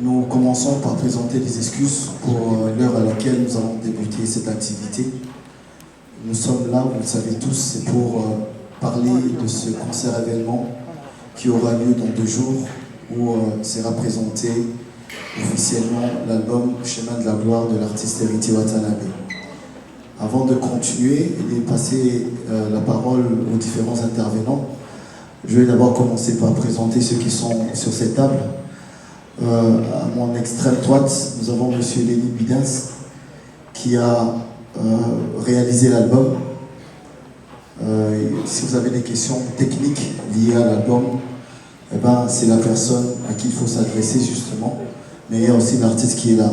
Nous commençons par présenter des excuses pour l'heure à laquelle nous allons débuter cette activité. Nous sommes là, vous le savez tous, c'est pour parler de ce concert-événement qui aura lieu dans 2 jours, où sera présenté officiellement l'album Chemin de la gloire de l'artiste Héritier Watanabe. Avant de continuer et de passer la parole aux différents intervenants, je vais d'abord commencer par présenter ceux qui sont sur cette table. À mon extrême droite, nous avons M. Lenny Bidens qui a réalisé l'album. Si vous avez des questions techniques liées à l'album, eh ben, c'est la personne à qui il faut s'adresser justement. Mais il y a aussi l'artiste qui est là.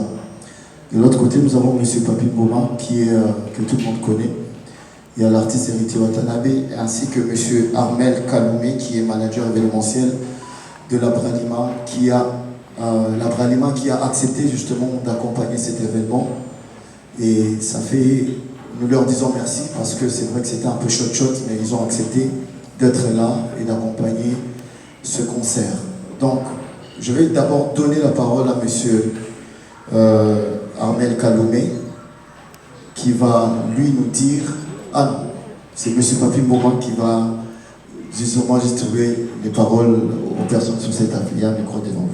De l'autre côté, nous avons M. Papi Mboma que tout le monde connaît. Il y a l'artiste Héritier Watanabe ainsi que M. Armel Kaloumé qui est manager événementiel de la Bralima qui a accepté justement d'accompagner cet événement. Et ça fait, nous leur disons merci parce que c'est vrai que c'était un peu shot, mais ils ont accepté d'être là et d'accompagner ce concert. Donc, je vais d'abord donner la parole à M. Armel Kaloumé qui va lui nous dire, ah non, c'est M. Papi Mboma qui va justement distribuer les paroles aux personnes sur cette table. Il y a un micro devant vous.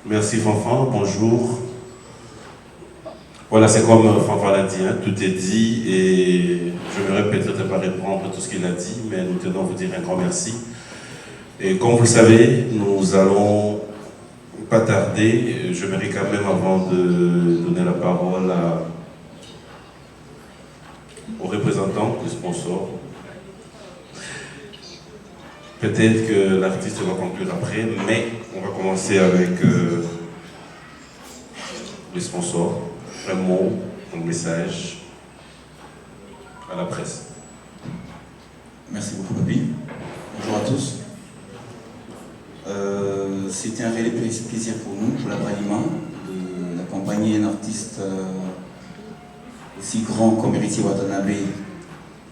Merci Fanfan, bonjour. Voilà, c'est comme Fanfan l'a dit, hein, tout est dit et je ne vais peut-être pas répondre à tout ce qu'il a dit, mais nous tenons à vous dire un grand merci. Et comme vous le savez, nous allons pas tarder. Je mérite quand même, avant de donner la parole aux représentants du sponsor. Peut-être que l'artiste va conclure après, mais on va commencer avec les sponsors. Un mot, un message à la presse. Merci beaucoup, Papi. Bonjour à tous. C'était un réel plaisir pour nous, pour la Bralima, d'accompagner un artiste aussi grand comme Héritier Watanabe,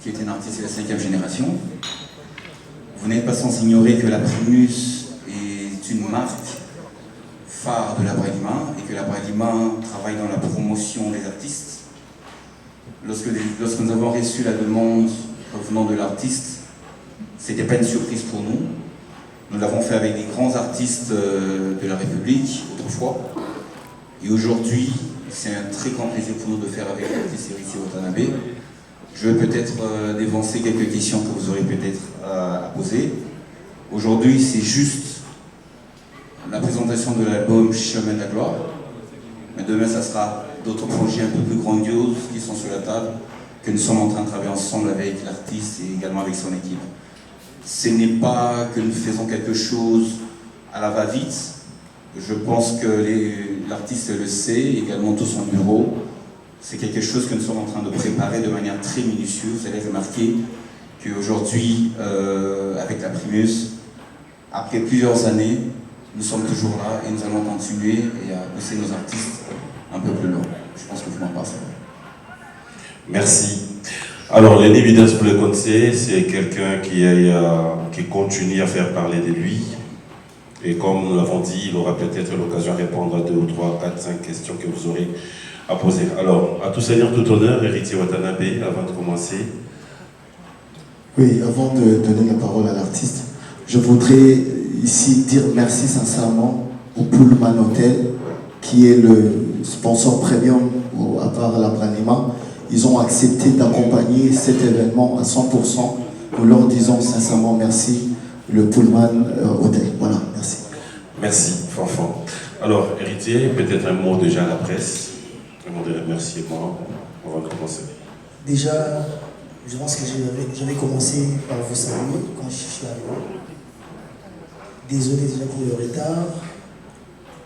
qui est un artiste de la 5e génération. Vous n'êtes pas sans ignorer que la Primus est une marque phare de la Bralima et que la Bralima travaille dans la promotion des artistes. Lorsque nous avons reçu la demande provenant de l'artiste, c'était pas une surprise pour nous. Nous l'avons fait avec des grands artistes de la République autrefois. Et aujourd'hui, c'est un très grand plaisir pour nous de faire avec l'artiste Héritier Watanabe. Je vais peut-être dévancer quelques questions que vous aurez peut-être à poser. Aujourd'hui, c'est juste la présentation de l'album Chemin de la gloire. Mais demain, ça sera d'autres projets un peu plus grandioses qui sont sur la table, que nous sommes en train de travailler ensemble avec l'artiste et également avec son équipe. Ce n'est pas que nous faisons quelque chose à la va-vite. Je pense que l'artiste le sait, également tout son bureau. C'est quelque chose que nous sommes en train de préparer de manière très minutieuse. Vous allez remarquer qu'aujourd'hui, avec la Primus, après plusieurs années, nous sommes toujours là et nous allons continuer et à pousser nos artistes un peu plus loin. Je pense que vous m'en parlez. Merci. Alors, Lenny Bidens, pour le conseil, c'est quelqu'un qui continue à faire parler de lui. Et comme nous l'avons dit, il aura peut-être l'occasion de répondre à 2 ou 3, 4, 5 questions que vous aurez à poser. Alors, à tout seigneur, tout honneur, Héritier Watanabe, avant de commencer. Oui, avant de donner la parole à l'artiste, je voudrais ici dire merci sincèrement au Pullman Hotel, qui est le sponsor premium à part la Bralima. Ils ont accepté d'accompagner cet événement à 100%. Nous leur disons sincèrement merci, le Pullman Hotel. Voilà, merci. Merci, Fanfan. Alors, Héritier, peut-être un mot déjà à la presse, un mot de remerciement avant de commencer. Déjà, je pense que j'avais commencé par vous saluer quand je suis arrivé. Désolé déjà pour le retard.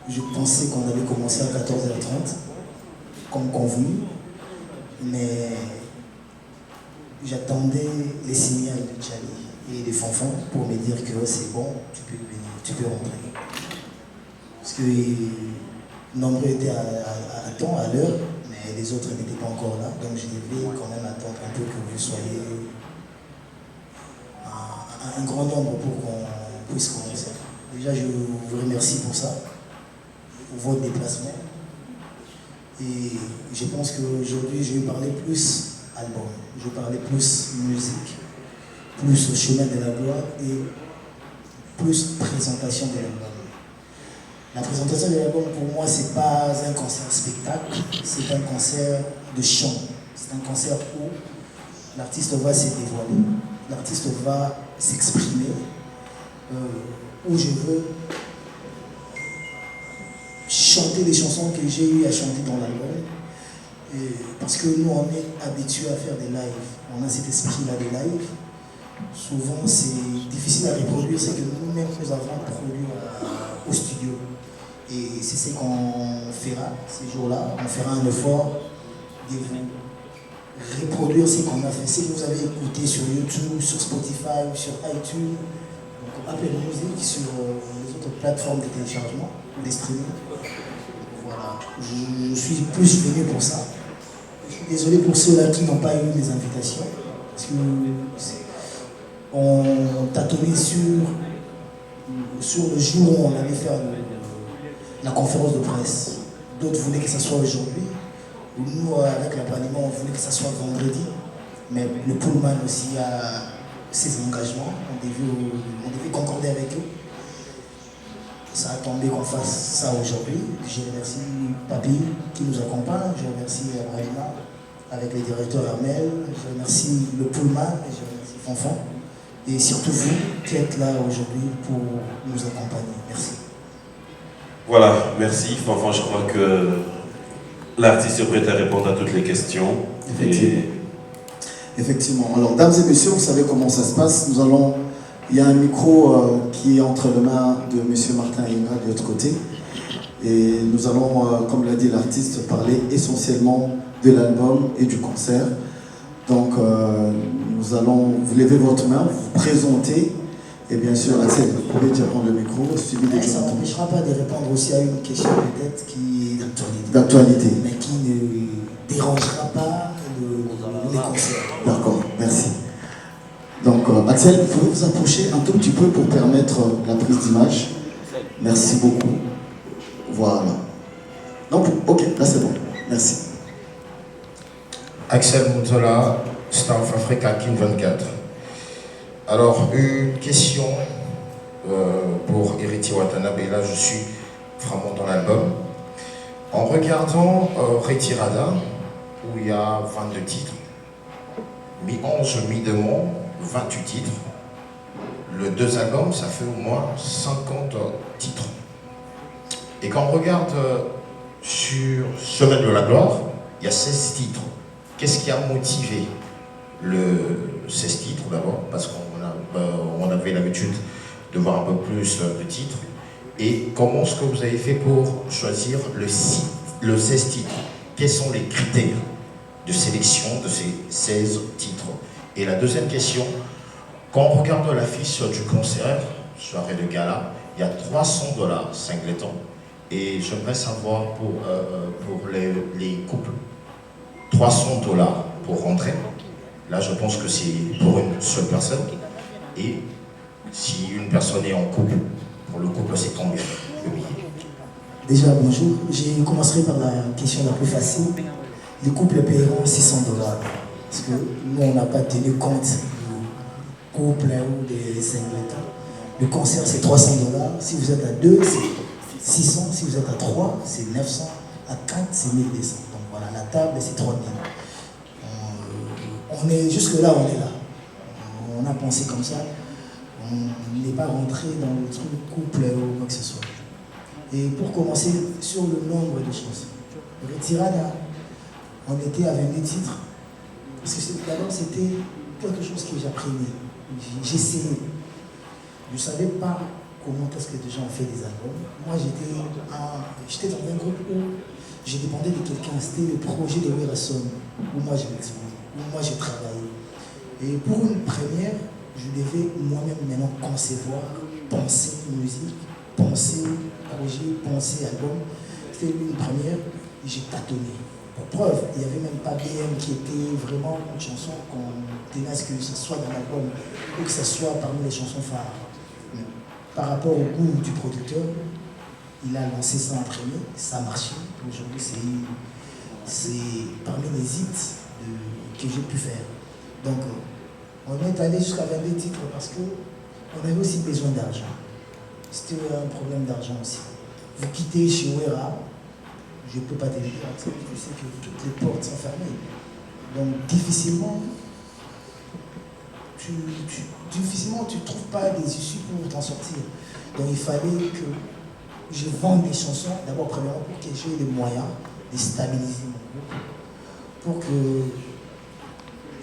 Je pensais qu'on allait commencer à 14h30, comme convenu. Mais j'attendais les signaux de Tchali et de Fanfan pour me dire que c'est bon, tu peux venir, tu peux rentrer. Parce que nombreux étaient à temps, à l'heure, mais les autres n'étaient pas encore là. Donc je devais quand même attendre un peu que vous soyez un grand nombre pour qu'on puisse commencer. Déjà, je vous remercie pour ça. votre déplacement. Et je pense qu'aujourd'hui, je vais parler plus album, je vais parler plus musique, plus chemin de la gloire et plus présentation de l'album. La présentation de l'album, pour moi, c'est pas un concert spectacle, c'est un concert de chant. C'est un concert où l'artiste va se dévoiler, l'artiste va s'exprimer, où je veux chanter les chansons que j'ai eu à chanter dans l'album. Parce que nous, on est habitués à faire des lives, on a cet esprit-là des lives. Souvent, c'est difficile à reproduire ce que nous-mêmes nous avons produit au studio. Et c'est ce qu'on fera ces jours-là. On fera un effort de vous reproduire ce qu'on a fait. Ce que vous avez écouté sur YouTube, sur Spotify, sur iTunes, donc Apple Music, sur les autres plateformes de téléchargement ou de streaming. Voilà. Je suis plus venu pour ça. Je suis désolé pour ceux-là qui n'ont pas eu les invitations. Parce que on tâtonnait sur le jour où on allait faire la conférence de presse. D'autres voulaient que ça soit aujourd'hui. Nous, avec l'appartement, on voulait que ça soit vendredi. Mais le Pullman aussi a ses engagements. On devait concorder avec eux. Ça a tombé qu'on fasse ça aujourd'hui. Je remercie Papi qui nous accompagne. Je remercie Abrahima avec les directeurs Armel. Je remercie le Pullman et je remercie Fanfan. Et surtout vous qui êtes là aujourd'hui pour nous accompagner. Merci. Voilà, merci. Fanfan, je crois que l'artiste est prêt à répondre à toutes les questions. Effectivement. Effectivement. Alors, dames et messieurs, vous savez comment ça se passe. Il y a un micro qui est entre les mains de M. Martin Inga de l'autre côté. Et nous allons, comme l'a dit l'artiste, parler essentiellement de l'album et du concert. Donc, nous allons vous lever votre main, vous présenter. Et bien sûr, Axel, vous pouvez déjà prendre le micro, suivi de ça ne m'empêchera pas de répondre aussi à une question peut-être qui est d'actualité. Mais qui ne dérangera pas les concerts. D'accord, merci. Donc, Axel, vous pouvez vous approcher un tout petit peu pour permettre la prise d'image. Merci beaucoup. Voilà. Donc, ok, là c'est bon. Merci. Axel Moutola, Star of Africa, King 24. Alors, une question pour Héritier Watanabe. Là, je suis vraiment dans l'album. En regardant Retirada, où il y a 22 titres, mi-11, mi-demain, 28 titres. Le 2 albums, ça fait au moins 50 titres. Et quand on regarde sur Semaine de la Gloire, il y a 16 titres. Qu'est-ce qui a motivé le 16 titres d'abord? Parce qu'on avait l'habitude de voir un peu plus de titres. Et comment est-ce que vous avez fait pour choisir le 16 titres? Quels sont les critères de sélection de ces 16 titres? Et la deuxième question, quand on regarde l'affiche du concert, soirée de gala, il y a $300 singletons. Et j'aimerais savoir pour les couples, $300 pour rentrer. Là, je pense que c'est pour une seule personne. Et si une personne est en couple, pour le couple, c'est combien le billet? Déjà, bonjour. Je commencerai par la question la plus facile. Les couples paieront $600. Parce que nous, on n'a pas tenu compte du couple ou des singletons. Le concert, c'est $300. Si vous êtes à 2, c'est 600. Si vous êtes à 3, c'est 900. À 4, c'est 1200. Donc voilà, la table, c'est 3000. Jusque-là, on est là. On a pensé comme ça. On n'est pas rentré dans le truc couple ou quoi que ce soit. Et pour commencer, sur le nombre de choses. Retirada, on était à 22 titres. Parce que d'abord, c'était quelque chose que j'apprenais. J'essayais. Je ne savais pas comment est-ce que les gens ont fait des albums. Moi, j'étais dans un groupe où je dépendais de quelqu'un. C'était le projet de Werason, où moi je m'exposais, où moi j'ai travaillé. Et pour une première, je devais moi-même maintenant concevoir, penser musique, penser projet, penser album. C'était une première et j'ai tâtonné. Pour preuve, il n'y avait même pas BM qui était vraiment une chanson qu'on tenait à ce que ce soit dans l'album ou que ce soit parmi les chansons phares. Mais par rapport au goût du producteur, Il a lancé ça en premier, ça a marché. Aujourd'hui, c'est parmi les hits que j'ai pu faire. Donc, on est allé jusqu'à 22 titres parce qu'on avait aussi besoin d'argent. C'était un problème d'argent aussi. Vous quittez chez Wera, je ne peux pas te dire, je sais que toutes les portes sont fermées. Donc, difficilement, tu ne trouves pas des issues pour t'en sortir. Donc, il fallait que je vende des chansons, d'abord, premièrement, pour que j'ai les moyens de stabiliser mon groupe, pour que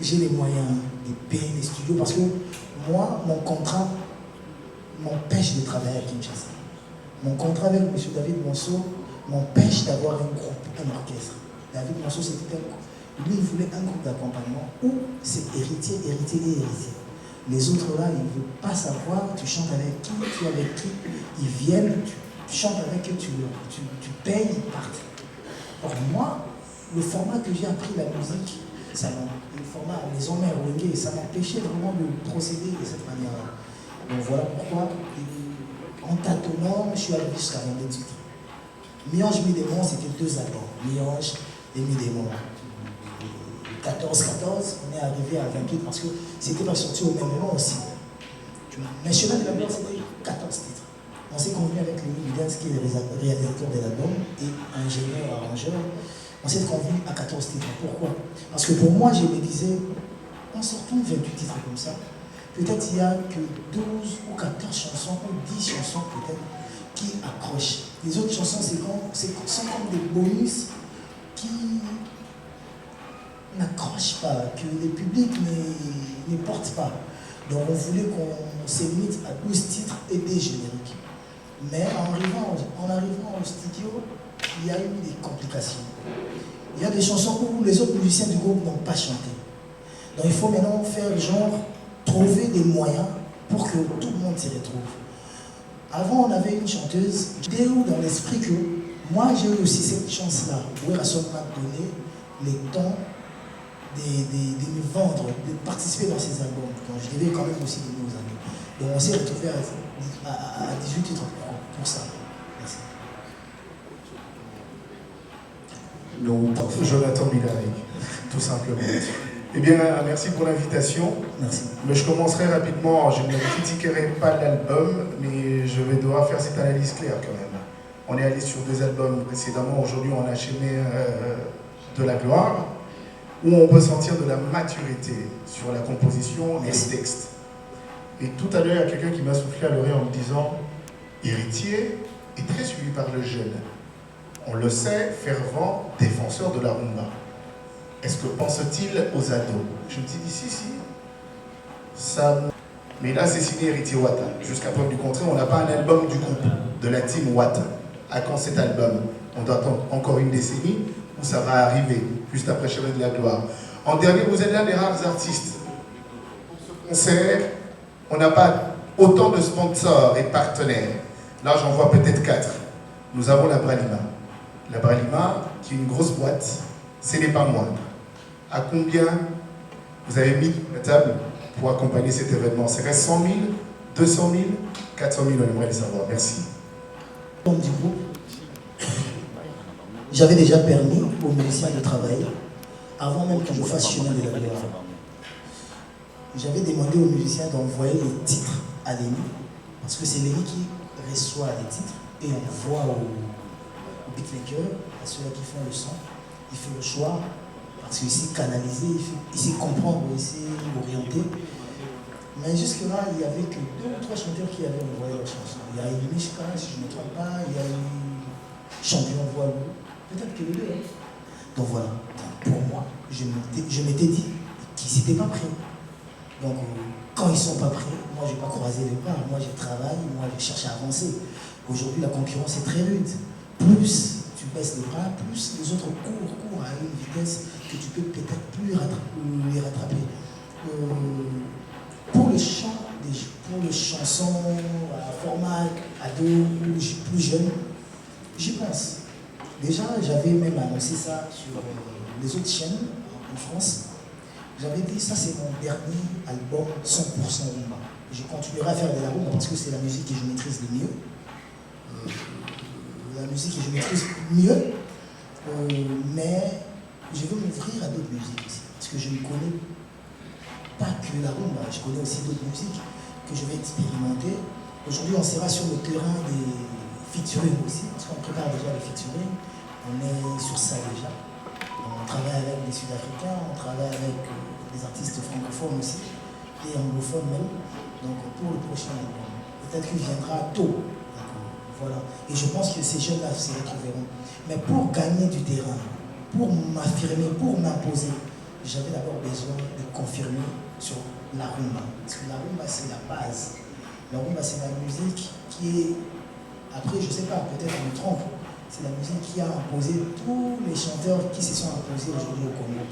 j'ai les moyens de payer les studios, parce que moi, mon contrat m'empêche de travailler à Kinshasa. Mon contrat avec M. David Monceau m'empêche d'avoir un groupe, un orchestre. David Monceau, c'était un groupe. Lui, il voulait un groupe d'accompagnement où c'est héritier. Les autres là, ils ne veulent pas savoir, tu chantes avec qui, tu es avec qui, ils viennent, tu chantes avec eux, tu payes, ils partent. Or moi, le format que j'ai appris la musique, le format maison mère Wenge, ça m'empêchait vraiment de procéder de cette manière-là. Donc voilà pourquoi, en tâtonnant, je suis arrivé jusqu'à 22 titres. Miange Midémon, c'était 2 albums. Miange et Midémon. 14-14, on est arrivé à 28 parce que c'était pas sorti au même moment aussi. Mais Chemin de la Gloire, c'était 14 titres. On s'est convenu avec Louis Midens, qui est le réalisateur de l'album et ingénieur, arrangeur. On s'est convenu à 14 titres. Pourquoi? Parce que pour moi, je me disais, en sortant 28 titres comme ça, peut-être il n'y a que 12 ou 14 chansons ou 10 chansons peut-être qui accrochent. Les autres chansons, sont comme des bonus qui n'accrochent pas, que le public ne porte pas. Donc on voulait qu'on se limite à 12 titres et des génériques. Mais en arrivant au studio, il y a eu des complications. Il y a des chansons où les autres musiciens du groupe n'ont pas chanté. Donc il faut maintenant faire genre, trouver des moyens pour que tout le monde s'y retrouve. Avant, on avait une chanteuse, j'ai eu dans l'esprit que moi j'ai eu aussi cette chance-là. Werrason m'a donné les temps de me vendre, de participer dans ces albums. Donc je devais quand même aussi donner aux amis. Donc on s'est retrouvé à 18 titres pour ça. Merci. Donc, Jonathan Bilari, tout simplement. Eh bien, merci pour l'invitation. Merci. Mais je commencerai rapidement. Je ne critiquerai pas l'album, mais je vais devoir faire cette analyse claire quand même. On est allé sur 2 albums précédemment. Aujourd'hui, on a Chemin de la Gloire, où on peut sentir de la maturité sur la composition et les textes. Et tout à l'heure, il y a quelqu'un qui m'a soufflé à l'oreille en me disant « Héritier est très suivi par le jeune. On le sait, fervent défenseur de la rumba. Est-ce que pense-t-il aux ados ?» Je me dis « Si. Ça... » Mais là, c'est signé Héritier Wata. Jusqu'à preuve du contraire, on n'a pas un album du groupe, de la team Wata. À quand cet album? On doit attendre encore une décennie où ça va arriver, juste après Chemin de la Gloire. En dernier, vous êtes l'un des rares artistes. Pour ce concert, on n'a pas autant de sponsors et partenaires. Là, j'en vois peut-être 4. Nous avons la Bralima. La Bralima, qui est une grosse boîte, ce n'est pas moindre. À combien vous avez mis la table pour accompagner cet événement? C'est 100 000, 200 000, 400 000, on aimerait le savoir. Merci. Du groupe, j'avais déjà permis aux musiciens de travailler avant même que je fasse Chemin de la Gloire. J'avais demandé aux musiciens d'envoyer les titres à Lémi, parce que c'est Lémi qui reçoit les titres et envoie au beatmaker, à ceux-là qui font le son. Il fait le choix, parce qu'il sait canaliser, il sait comprendre, il sait orienter. Mais jusque-là, il n'y avait que 2 ou 3 chanteurs qui avaient envoyé leurs chansons. Il y a eu Mishka, si je ne me trompe pas, il y a eu Champion Voilou, peut-être que les 2. Hein. Donc voilà, pour moi, je m'étais dit qu'ils n'étaient pas prêts. Donc quand ils ne sont pas prêts, moi je n'ai pas croisé les bras, moi je travaille, moi je cherche à avancer. Aujourd'hui, la concurrence est très rude. Plus tu baisses les bras, plus les autres courent à une vitesse que tu peux peut-être plus les rattraper. Pour les chants, pour les chansons à format ado ou plus jeune, j'y pense. Déjà, j'avais même annoncé ça sur les autres chaînes en France. J'avais dit, ça c'est mon dernier album 100% rumba. Je continuerai à faire de la rumba parce que c'est la musique que je maîtrise le mieux. la musique que je maîtrise mieux, mais je veux m'ouvrir à d'autres musiques aussi, parce que je ne connais pas que la rumba, je connais aussi d'autres musiques que je vais expérimenter. Aujourd'hui, on sera sur le terrain des featuring aussi, parce qu'on prépare déjà les featuring, on est sur ça déjà. On travaille avec des Sud-Africains, on travaille avec des artistes francophones aussi, et anglophones même. Donc pour le prochain album, peut-être qu'il viendra tôt. Voilà. Et je pense que ces jeunes-là se retrouveront. Mais pour gagner du terrain, pour m'affirmer, pour m'imposer, j'avais d'abord besoin de confirmer sur la rumba. Parce que la rumba, c'est la base. La rumba, c'est la musique qui est, après, je ne sais pas, peut-être je me trompe, c'est la musique qui a imposé tous les chanteurs qui se sont imposés aujourd'hui au Congo.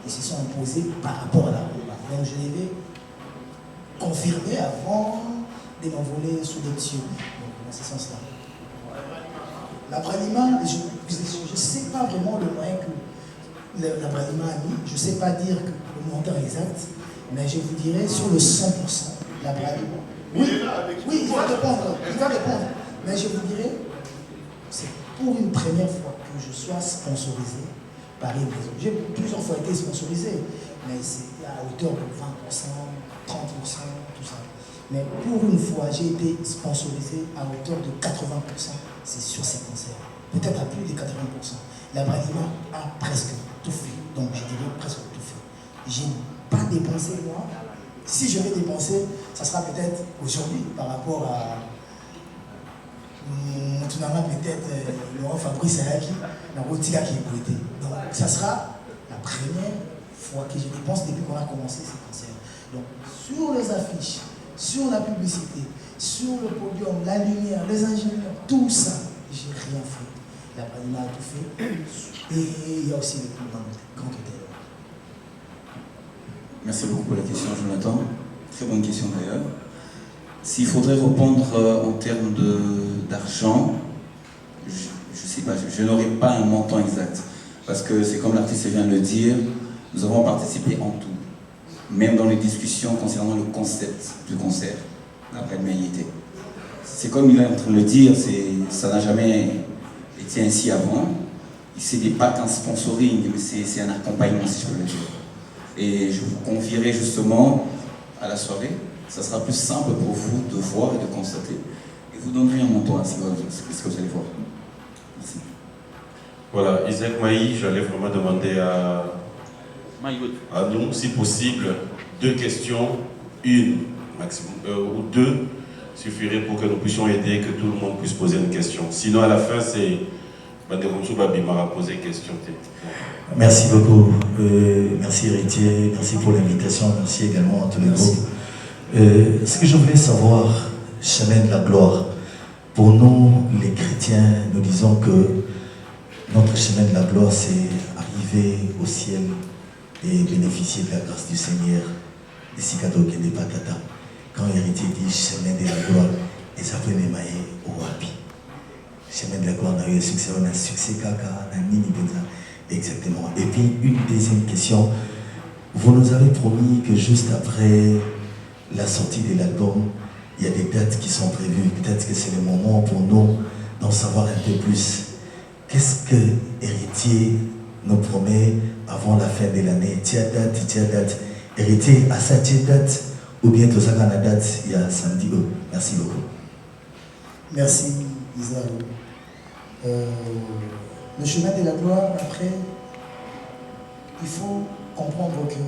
Ils se sont imposés par rapport à la rumba. Donc je devais confirmer avant de m'envoler sous des cieux. Donc dans ce sens-là. La Bralima, je ne sais pas vraiment le moyen que la Bralima a mis. Je ne sais pas dire le montant exact, mais je vous dirais sur le 100%, la Bralima. Oui, oui, il va répondre. Mais je vous dirais, c'est pour une première fois que je sois sponsorisé par une maison. J'ai plusieurs fois été sponsorisé, mais c'est à hauteur de 20%, 30%, tout ça. Mais pour une fois, j'ai été sponsorisé à hauteur de 80%, c'est sur ces concerts. Peut-être à plus de 80%. La Bralima a presque tout fait. Donc je dirais presque tout fait. Je n'ai pas dépensé, moi. Si je vais dépenser, ça sera peut-être aujourd'hui par rapport à peut-être Laurent Fabrice Ayaki, la Rotika qui est poété. Donc ça sera la première fois que je dépense depuis qu'on a commencé ces concerts. Donc sur les affiches, sur la publicité, sur le podium, la lumière, les ingénieurs, tout ça, j'ai rien fait. La Bralima a tout fait. Et il y a aussi le plus grand hôtel. Merci beaucoup pour la question, Jonathan. Très bonne question d'ailleurs. S'il faudrait répondre en termes d'argent, je ne sais pas, je n'aurai pas un montant exact. Parce que c'est comme l'artiste vient de le dire, nous avons participé en tout. Même dans les discussions concernant le concept du concert, après le été. C'est comme il est en train de le dire, ça n'a jamais été ainsi avant. Ce n'est pas qu'un sponsoring, mais c'est un accompagnement, si je peux le dire. Et je vous confierai justement à la soirée, ça sera plus simple pour vous de voir et de constater. Et vous donnerez un montant à ce que vous allez voir. Merci. Voilà, Isaac Maï, j'allais vraiment demander à nous, si possible, 2 questions, une maximum, ou 2 suffirait pour que nous puissions aider, que tout le monde puisse poser une question. Sinon, à la fin, c'est Banderomsou Babimara poser une question. Merci beaucoup. Merci Héritier, merci pour l'invitation, merci également à tous les groupes. Ce que je voulais savoir, chemin de la gloire, pour nous, les chrétiens, nous disons que notre chemin de la gloire, c'est arriver au ciel et bénéficier de la grâce du Seigneur, des Sikado Patata. Quand Héritier dit chemin de la gloire, et ça peut m'émailler au Wapi. Chemin de la gloire, on a eu un succès, Kaka, on a Nini Benza. Exactement. Et puis, une deuxième question. Vous nous avez promis que juste après la sortie de l'album, il y a des dates qui sont prévues. Peut-être que c'est le moment pour nous d'en savoir un peu plus. Qu'est-ce que Héritier nous promet avant la fin de l'année? Tia date. Héritier, à ça, tia date, ou bien tout ça, quand la date, il y a samedi. Merci beaucoup. Merci, Isa. Le chemin de la gloire, après, il faut comprendre que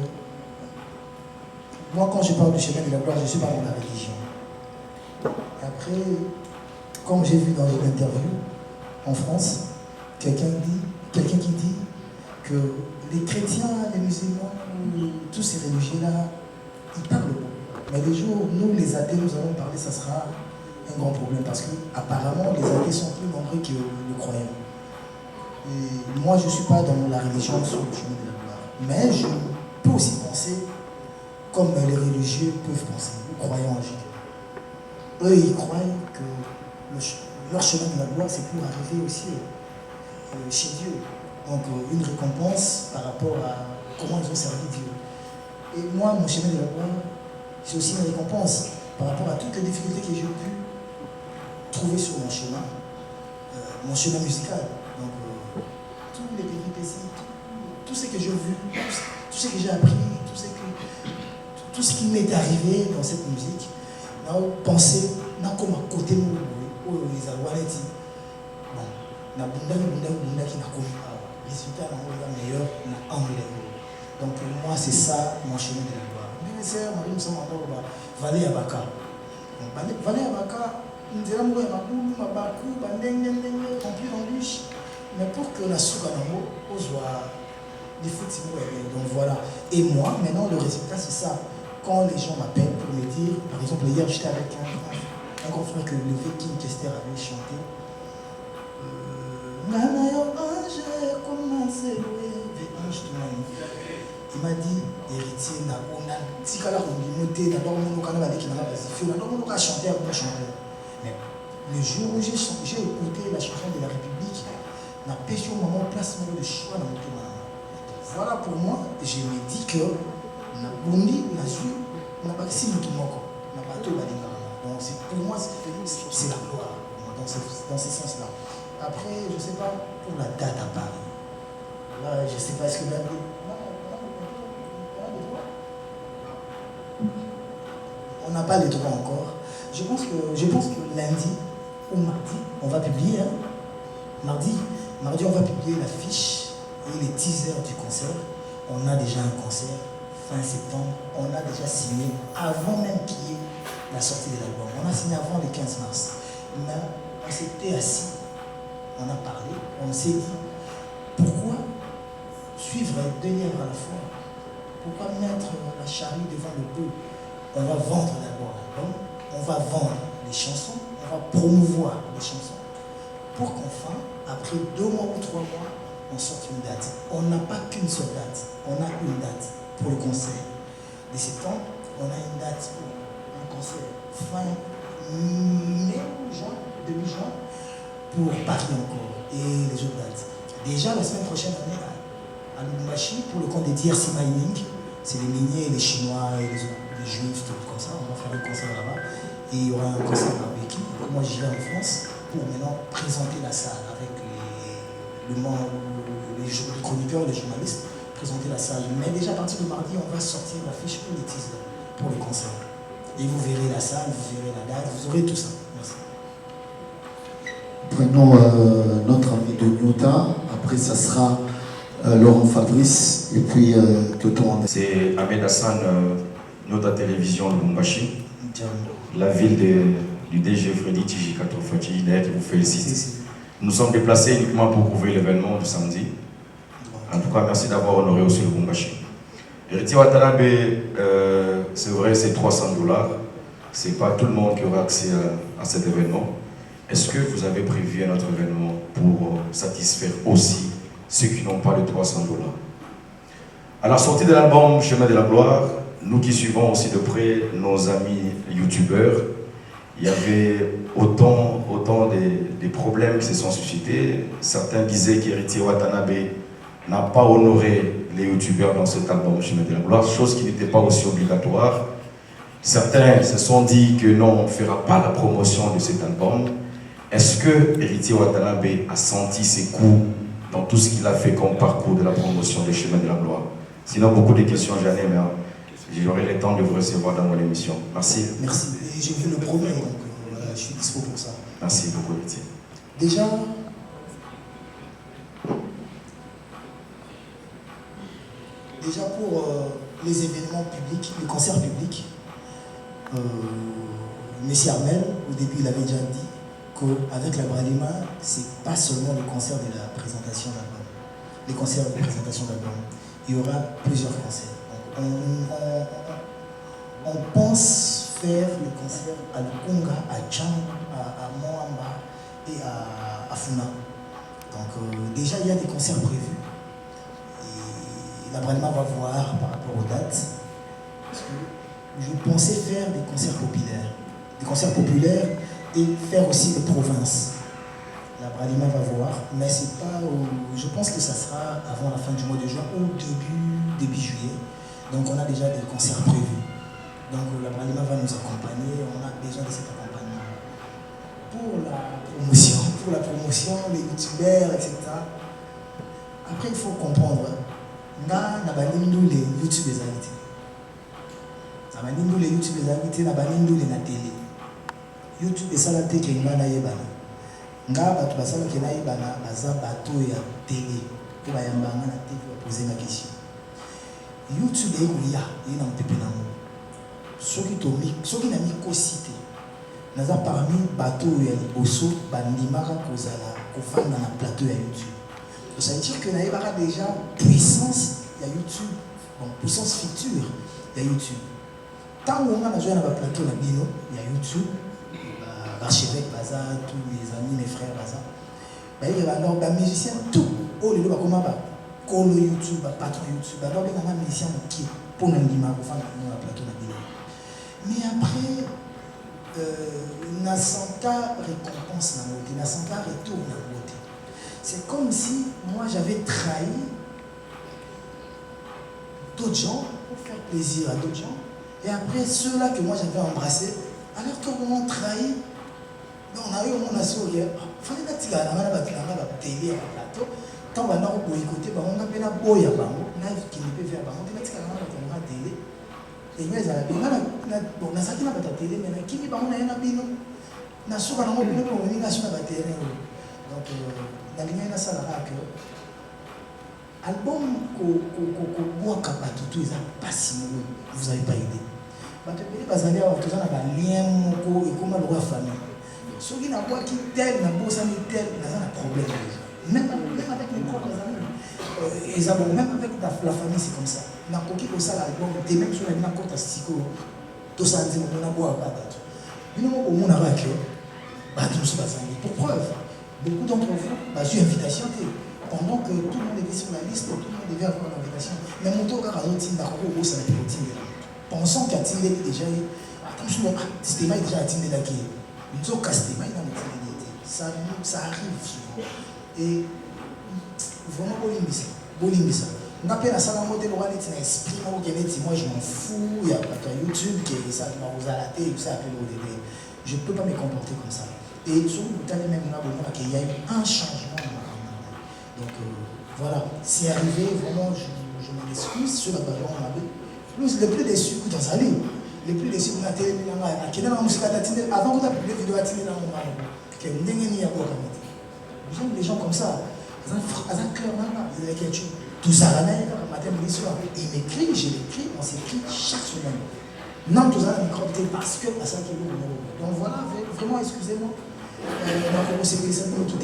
moi, quand je parle du chemin de la gloire, je suis pas dans la religion. Après, comme j'ai vu dans une interview en France, quelqu'un qui dit que les chrétiens, les musulmans, tous ces religieux-là, ils parlent beaucoup. Mais les jours, nous, les athées, nous allons parler, ça sera un grand problème parce que apparemment, les athées sont plus nombreux que les croyants. Et moi, je ne suis pas dans la religion sur le chemin de la gloire. Mais je peux aussi penser comme les religieux peuvent penser, les croyants en Jésus. Eux, ils croient que leur chemin de la gloire, c'est pour arriver aussi chez Dieu. Donc, une récompense par rapport à comment ils ont servi Dieu. Et moi, mon chemin de la gloire, c'est aussi une récompense par rapport à toutes les difficultés que j'ai pu trouver sur mon chemin. mon chemin musical. Donc, tous les péripéties, tout ce que j'ai vu, tout ce que j'ai appris, tout ce qui m'est arrivé dans cette musique, n'a pensé, n'a comme à côté de nous, les Alouanetti. Bon, n'a bunda qui n'a comme résultat meilleur, n'a anglais. Donc pour moi, c'est ça mon chemin de la gloire. Mais c'est Marie Moussa Mandor, Valé Abaka. Valé Abaka, nous dirons que Makou, Mabakou, Bandeng, rempli d'embûches. Mais pour que la Soukanamo, on soit des foot, donc voilà. Et moi, maintenant, le résultat, c'est ça. Quand les gens m'appellent pour me dire, par exemple, hier, j'étais avec un grand frère que le King Kester avait chanté. Il m'a dit, héritier, si tu as d'abord mon canal qui m'a chanté à mon chanteur. Mais le jour où j'ai écouté la chanson de la République, n'a pas eu au moment place de choix dans mon témoin. Voilà pour moi, je me dis que na bondi na su na bakisi mutu moko na bato balinga. Donc pour moi c'est la gloire dans ce sens là. Après je sais pas pour la date à Paris. Là je sais pas est-ce que même on n'a pas les droits encore. Je pense que lundi ou mardi on va publier mardi on va publier l'affiche et les teasers du concert. On a déjà un concert fin septembre, on a déjà signé avant même qu'il y ait la sortie de l'album. On a signé avant le 15 mars. Mais on s'était assis, on a parlé, on s'est dit pourquoi suivre deux lièvres à la fois? Pourquoi mettre la charrue devant le bœuf? On va vendre d'abord l'album, on va vendre les chansons, on va promouvoir les chansons pour qu'enfin, après 2 mois ou 3 mois, on sorte une date. On n'a pas qu'une seule date, on a une date pour le concert. De septembre, on a une date pour un concert fin mai ou juin, début juin, pour Paris encore et les autres dates. Déjà la semaine prochaine, on est à Lubumbashi pour le compte des DRC Mining. C'est les miniers, les Chinois et les Juifs, tout comme ça. On va faire le concert là-bas. Et il y aura un concert à Béki. Moi, j'irai en France pour maintenant présenter la salle avec les chroniqueurs, les journalistes, présenter la salle. Mais déjà à partir de mardi, on va sortir l'affiche pour les teasers, pour le concert. Et vous verrez la salle, vous verrez la date, vous aurez tout ça. Merci. Prenons notre ami de Nyota. Après, ça sera Laurent Fabrice et puis Toto. C'est Ahmed Hassan, Nyota Télévision Lubumbashi, la ville du DG Freddy Tijikato Fati, qui vous félicite. Nous sommes déplacés uniquement pour couvrir l'événement du samedi. En tout cas, merci d'avoir honoré aussi le Lubumbashi. Héritier Watanabe, c'est vrai, c'est $300. Ce n'est pas tout le monde qui aura accès à cet événement. Est-ce que vous avez prévu un autre événement pour satisfaire aussi ceux qui n'ont pas de $300? À la sortie de l'album Chemin de la Gloire, nous qui suivons aussi de près nos amis youtubeurs, il y avait autant des problèmes qui se sont suscités. Certains disaient qu'Héritier Watanabe n'a pas honoré les youtubeurs dans cet album Chemin de la Gloire, chose qui n'était pas aussi obligatoire. Certains se sont dit que non, on ne fera pas la promotion de cet album. Est-ce que Héritier Watanabe a senti ses coups dans tout ce qu'il a fait comme parcours de la promotion des Chemins de la Gloire? Sinon, beaucoup de questions, j'en ai, mais j'aurai le temps de vous recevoir dans mon émission. Merci. Merci. Et je vous le promets, donc je suis dispo pour ça. Merci beaucoup, Héritier. Déjà, pour les événements publics, les concerts publics, Messie Armel, au début, il avait déjà dit qu'avec la Bralima, c'est pas seulement le concert de la présentation d'album. Les concerts de présentation d'album. Il y aura plusieurs concerts. On pense faire le concert à Lukunga, à Tchang, à Moamba et à Funa. Donc déjà, il y a des concerts prévus. Et la Bralima va voir par rapport aux dates. Parce que je pensais faire des concerts populaires. Des concerts populaires et faire aussi des provinces. La Bralima va voir, mais c'est pas je pense que ça sera avant la fin du mois de juin ou début juillet. Donc on a déjà des concerts prévus. Donc la Bralima va nous accompagner, on a besoin de cet accompagnement. pour la promotion, les youtubeurs, etc. Après, il faut comprendre, na banindu les YouTube les invités. Na banindu les YouTube les invités, na banindu les na télé. YouTube et ça la télé qui na yebana. Nga batu basala qui na yebana baza bato ya télé. Pour bayambanga na télé pour poser la question. YouTube est là, il na mpepe na mo. Soki na mikosité. Naza parmi bato ya liboso bandimaka kozala kofanda na plateau ya YouTube. Ça veut dire que nous avons déjà puissance de YouTube, bon, puissance future de YouTube. Tant qu'on a joué dans le plateau de Bino, il y a YouTube, l'archevêque Baza, tous les amis, mes frères Baza. Il y a des musiciens, tout. Oh, les deux, comment va? Colo YouTube, patron YouTube. Alors, il y a des musiciens qui pour nous dire qu'on fait dans le plateau de Bino. Mais après, n'a sans cas récompense dans la beauté, n'a sans cas retour dans la beauté. C'est comme si moi j'avais trahi d'autres gens pour faire plaisir à d'autres gens. Et après ceux-là que moi j'avais embrassés, alors qu'on m'a trahi, on a eu mon assaut hier. Il fallait que tu aies la télé à la plateau. Quand on a boycotté, on a fait la boya, on a qui ne peut faire, on a fait la télé. Et nous, on a sorti la télé, mais qui n'est pas on a un abino. On a sauvé la télé, on a sauvé la télé. Donc, dans les gens que album pas si vous n'avez pas idée. Parce que vous avez un lien et comment le roi famille. Ceux qui n'ont pas qui tel, n'a pas tel, n'a problème. Même avec mes propres amis. Et même avec la famille, c'est comme ça. N'a pas qui ça l'album, des mêmes sur la côte à Stico, tout ça, on a beau à battre. Nous, on a vaincu. Pour preuve. Beaucoup d'entre vous, j'ai une invitation. Pendant que tout le monde était sur la liste, tout le monde devait avoir une invitation. Mais mon tour, pensons qu'à Tindé déjà, attention, Stéma est déjà à Tindé là qui est. Nous sommes qu'à Stéma, il a ça arrive souvent. Et vraiment, Bolimbisa. On appelle à ça la mode de l'oral, c'est un esprit, moi je m'en fous, il y a pas de YouTube qui est ça, qui m'a osé à la télé, ça appelle au début. Je ne peux pas me comporter comme ça. Et sur le bout même là, il y a eu un changement dans ma vie. Donc voilà, c'est arrivé, vraiment, je m'en excuse sur la ballon. Le plus déçu que dans sa vie, le plus déçu que dans la télé, avant que tu aies publié vidéo à télé dans mon mari, les gens comme ça, ils ont un cœur là, ils ont l'écriture. Tout ça là, matin, midi, soir. Ils m'écrivent, je l'écris, on s'écrit chaque semaine. Non, tout ça, parce que à ça qui est donc voilà, vraiment, excusez-moi. On s'est des amis tout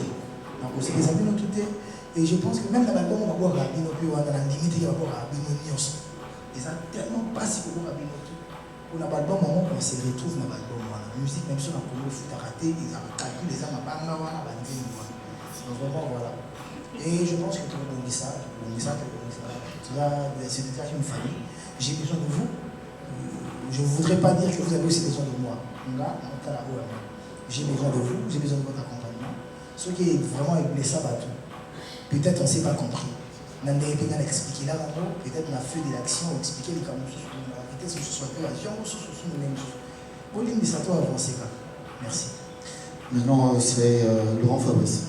et je pense que même dans l'album, on va voir Rabino, puis on a la limite, il va voir Rabino Nios. Ils ont tellement pas si pour Rabino tout. On a l'album, on se retrouve dans l'album. La musique, même si on a connu le foot à rater, ils ont calculé les armes à Banga, à Bandine. Donc vraiment, voilà. Et je pense que tout le monde dit ça, c'est déjà une famille. J'ai besoin de vous. Je ne voudrais pas dire que vous avez aussi besoin de moi. J'ai besoin de vous, j'ai besoin de votre accompagnement. Ce qui est vraiment blessé à tout. Peut-être on ne s'est pas compris. On a expliqué là, peut-être on a fait de l'action, expliquer les camouflages, peut-être que ce soit que la viande, ce soit le même chose. Pauline, ça doit avancer là. Merci. Maintenant, c'est Laurent Fabrice.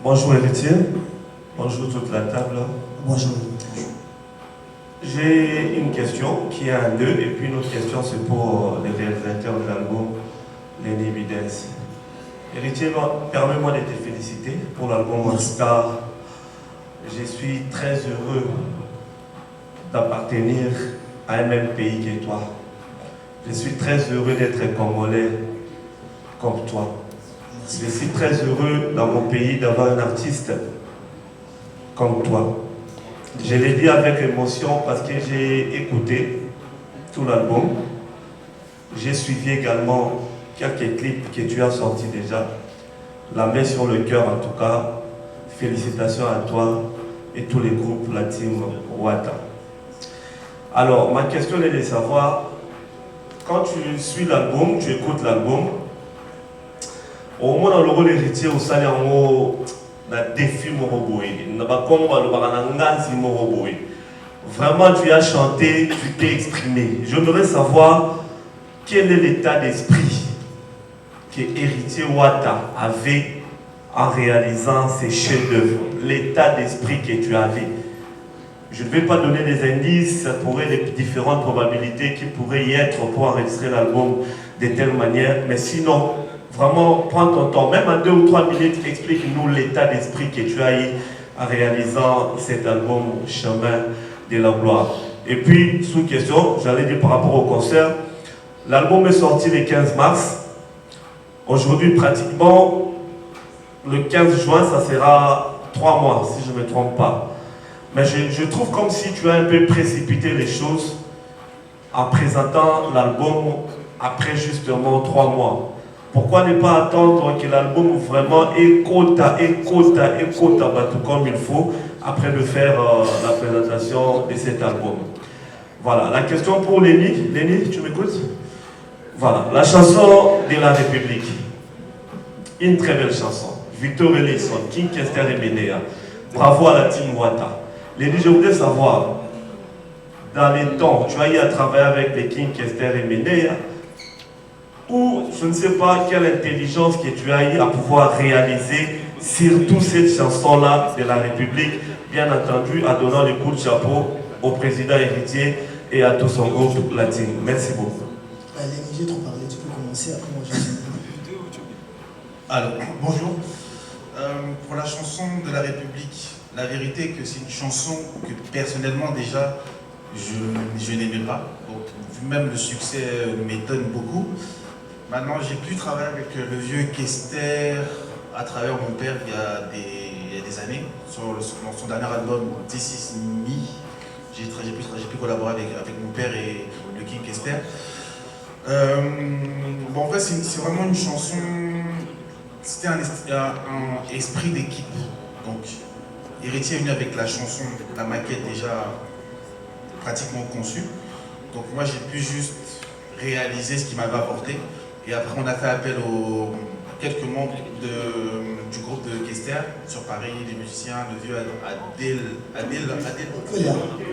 Bonjour héritier, bonjour toute la table. Bonjour. J'ai une question qui est un nœud et puis une autre question c'est pour les réalisateurs de l'album Lenny Evidence. Héritier, permets-moi de te féliciter pour l'album car je suis très heureux d'appartenir à un même pays que toi. Je suis très heureux d'être congolais comme toi. Je suis très heureux dans mon pays d'avoir un artiste comme toi. Je l'ai dit avec émotion parce que j'ai écouté tout l'album. J'ai suivi également quelques clips que tu as sortis déjà. La main sur le cœur en tout cas. Félicitations à toi et tous les groupes, la team Wata. Alors, ma question est de savoir, quand tu suis l'album, tu écoutes l'album, au moins dans le rôle héritier, au salaire, un défi moroboé. N'a pas comme le baranangazi moroboé. Vraiment, tu as chanté, tu t'es exprimé. J'aimerais savoir quel est l'état d'esprit que Héritier Wata avait en réalisant ces chefs-d'œuvre. L'état d'esprit que tu avais. Je ne vais pas donner des indices pour les différentes probabilités qui pourraient y être pour enregistrer l'album de telle manière, mais sinon, vraiment, prends ton temps, même en 2 ou 3 minutes, explique-nous l'état d'esprit que tu as eu en réalisant cet album Chemin de la Gloire. Et puis, sous question, j'allais dire par rapport au concert, l'album est sorti le 15 mars. Aujourd'hui, pratiquement, le 15 juin, ça sera 3 mois, si je ne me trompe pas. Mais je trouve comme si tu as un peu précipité les choses en présentant l'album après justement 3 mois. Pourquoi ne pas attendre que l'album vraiment écoute tout comme il faut après de faire la présentation de cet album. Voilà, la question pour Léni. Léni, tu m'écoutes? Voilà, la chanson de la République. Une très belle chanson. Victor Eleison, King Kester et Benea. Bravo à la team Wata. Léni, je voudrais savoir, dans les temps, tu as eu à travailler avec les King Kester et Benea, ou je ne sais pas quelle intelligence que tu as eu à pouvoir réaliser surtout cette chanson-là de la République, bien entendu, en donnant le coup de chapeau au président héritier et à tout son groupe latin. Merci beaucoup. Allez, j'ai trop parlé, tu peux commencer, après moi je vais. Alors, bonjour. Pour la chanson de la République, la vérité est que c'est une chanson que personnellement déjà je n'aimais pas. Donc, même le succès m'étonne beaucoup. Maintenant, j'ai pu travailler avec le vieux Kester à travers mon père il y a des années. Dans son dernier album, This Is Me, j'ai pu collaborer avec mon père et le King Kester. Bon, en vrai, c'est vraiment une chanson. C'était un esprit d'équipe. Donc, Héritier est venu avec la chanson, la maquette déjà pratiquement conçue. Donc, moi, j'ai pu juste réaliser ce qu'il m'avait apporté. Et après, on a fait appel à quelques membres du groupe de Kester sur Paris, des musiciens, le vieux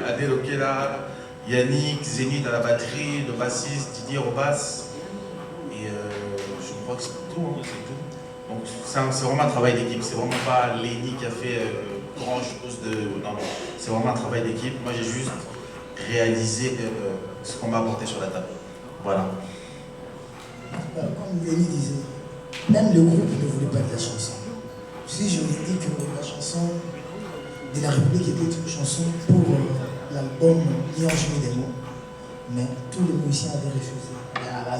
Adel Okela, Yannick, Zénith à la batterie, le bassiste, Didier au basse. Et je crois que c'est tout, hein, c'est tout. Donc c'est vraiment un travail d'équipe, c'est vraiment pas Léni qui a fait grand chose de... Non, c'est vraiment un travail d'équipe. Moi j'ai juste réalisé ce qu'on m'a apporté sur la table. Voilà. Comme Léni disait, même le groupe ne voulait pas de la chanson. Si je vous ai dit que la chanson de la République était une chanson pour l'album Lion Juillet des mots, mais tous les musiciens avaient refusé. La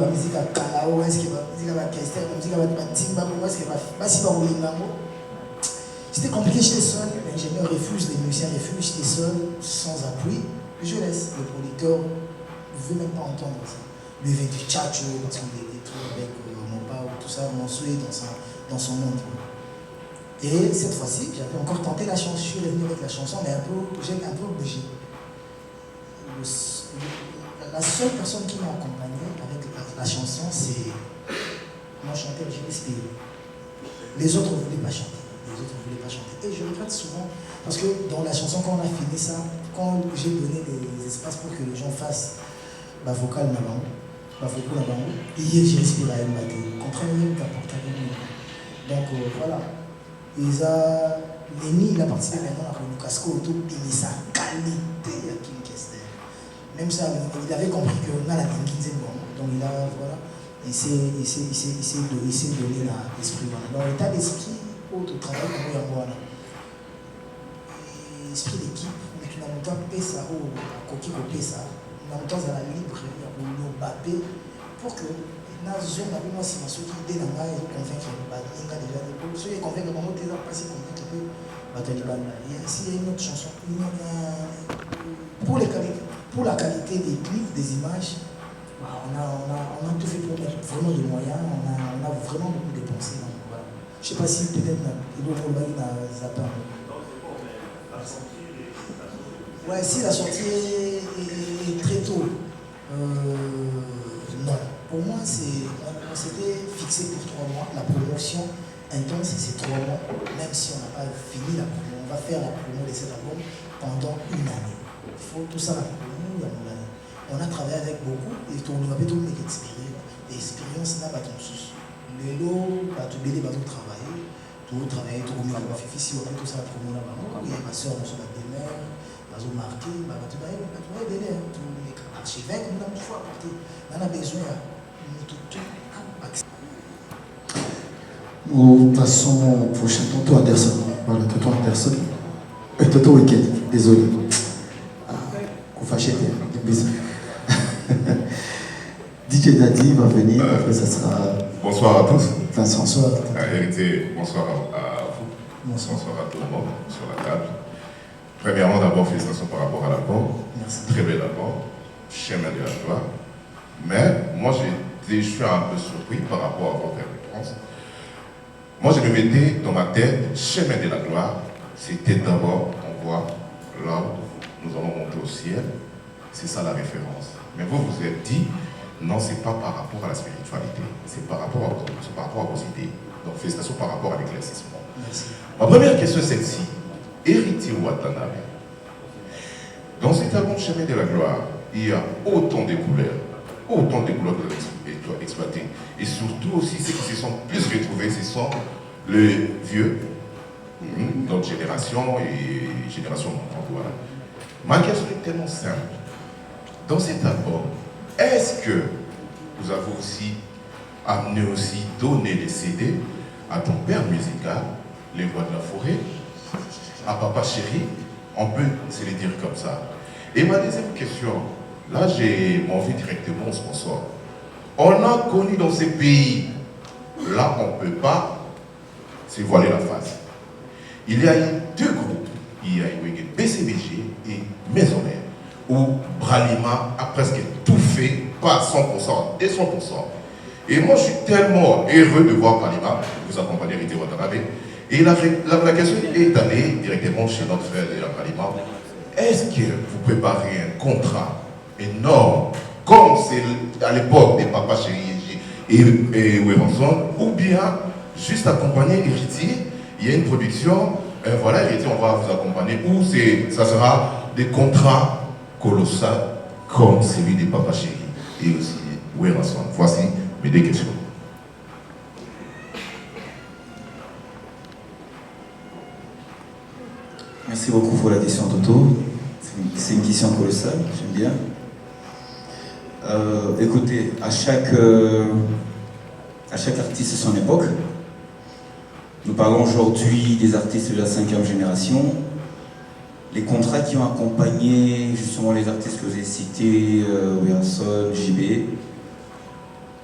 musique à Kalao, est-ce qu'il y a la musique à Kester, la musique à Timba, est-ce qu'il y a la c'était compliqué, j'étais seul, l'ingénieur refuse, les musiciens refusent, j'étais seul, sans appui, je laisse. Le producteur ne veut même pas entendre ça. Lui veut du tchatcho, parce qu'il est des trucs avec mon père, tout ça, mon souhait dans son monde. Et cette fois-ci, j'avais encore tenté la chanson, je suis revenu avec la chanson, mais j'ai un peu bougé. La seule personne qui m'a accompagné avec la chanson, c'est mon chanteur Gilles. Les autres ne voulaient pas chanter. Et je regrette souvent, parce que dans la chanson, quand on a fini ça, quand j'ai donné des espaces pour que les gens fassent ma vocale Nabango, et hier j'ai respiré à une matin, comprenez qu'à porter. Donc voilà. Léni, il a participé maintenant à Renoucasco autour de sa qualité à King Kester. Même ça, il avait compris qu'on a la King bon. Donc il s'est donné l'esprit. Dans l'état d'esprit, au travail, l'esprit d'équipe, mais tu n'as pas payé ça au coquille coupé ça. On a à la libre, au Bappé, pour que na zone avec moi, si ma soeur qui est dans la convaincre déjà ceux qui convainquent comment tu es pas si convaincre que s'il y a une autre chanson, pour la qualité des clips, des images, on a tout fait pour mettre vraiment de moyens, on a vraiment beaucoup dépensé. Voilà. Je ne sais pas si peut-être il doit zapper. Ouais, si la sortie est très tôt, non. Pour moi, on s'était fixé pour 3 mois. La promotion intense, c'est 3 mois. Même si on n'a pas fini la promo, on va faire la promo de cet album pendant 1 année. Il faut tout ça. On a travaillé avec beaucoup et on a fait tout le monde expérience là, les lots, tout travailler, tout travailler, tout comme on a fait ici, on a tout ça pour nous là-bas. Il y a ma soeur, on a des mères, on a marqué, on a tout les archevêques, on a tout fois apporté. On a besoin de tout. Nous passons au prochain Tonton Anderson. Voilà, Tonton Anderson. Tonton Weekend, désolé. Qu'on fâche DJ Daddy va venir, après ça sera... Bonsoir à tous. Bonsoir. Héritier, bonsoir à vous. Bonsoir à tout le monde sur la table. Premièrement, d'abord, félicitations par rapport à l'album. Merci. Très bel album. Chemin de la gloire. Mais moi, je suis un peu surpris par rapport à votre réponse. Moi, je me mettais dans ma tête, chemin de la gloire, c'était d'abord, on voit, là, nous allons monter au ciel. C'est ça la référence. Mais vous vous êtes dit, non, ce n'est pas par rapport à la spiritualité, c'est par rapport à vos idées. Donc, félicitations par rapport à l'éclaircissement. Ma première question est celle-ci. Héritier Watanabe, dans cet album Chemin de la gloire, il y a autant de couleurs que exploitées. Et surtout aussi, ceux qui se sont plus retrouvés, ce sont les vieux, notre génération et génération montante. Voilà. Ma question est tellement simple. Dans cet album, est-ce que vous avez aussi amené aussi donner les CD à ton père musical, les voix de la forêt, à Papa Chéri, on peut se les dire comme ça. Et ma deuxième question, là j'ai envie directement au sponsor. On a connu dans ces pays, là on ne peut pas se voiler la face. Il y a eu deux groupes, il y a eu BCBG et Maison Mère, où Bralima a presque tout fait, pas 100% et 100%. Et moi je suis tellement heureux de voir Bralima vous accompagner Héritier Watanabe. Et la question est allée directement chez notre frère de la Bralima. Est-ce que vous préparez un contrat énorme, comme c'est à l'époque des Papa Chéri et Wévanson, ou bien juste accompagner Héritier, il y a une production, voilà Héritier, on va vous accompagner, ou ça sera des contrats colossaux comme celui des Papa Chéri et aussi Wévanson. Voici mes deux questions. Merci beaucoup pour la question, Toto. C'est une question colossale, j'aime bien. Écoutez, à chaque artiste son époque. Nous parlons aujourd'hui des artistes de la 5e génération. Les contrats qui ont accompagné justement les artistes que vous avez cités, Wilson, JB.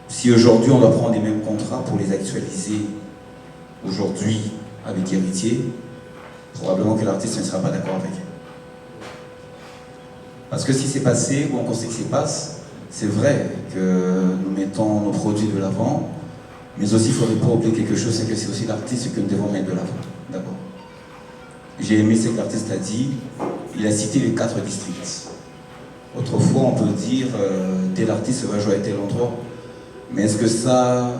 Si aujourd'hui on doit prendre les mêmes contrats pour les actualiser aujourd'hui avec Héritier, probablement que l'artiste ne sera pas d'accord avec. Parce que si c'est passé, ou on sait que c'est passe, c'est vrai que nous mettons nos produits de l'avant, mais aussi il ne faudrait pas oublier quelque chose, c'est que c'est aussi l'artiste que nous devons mettre de l'avant, d'abord. J'ai aimé ce que l'artiste a dit, il a cité les 4 districts. Autrefois, on peut dire, tel artiste va jouer à tel endroit, mais est-ce que ça a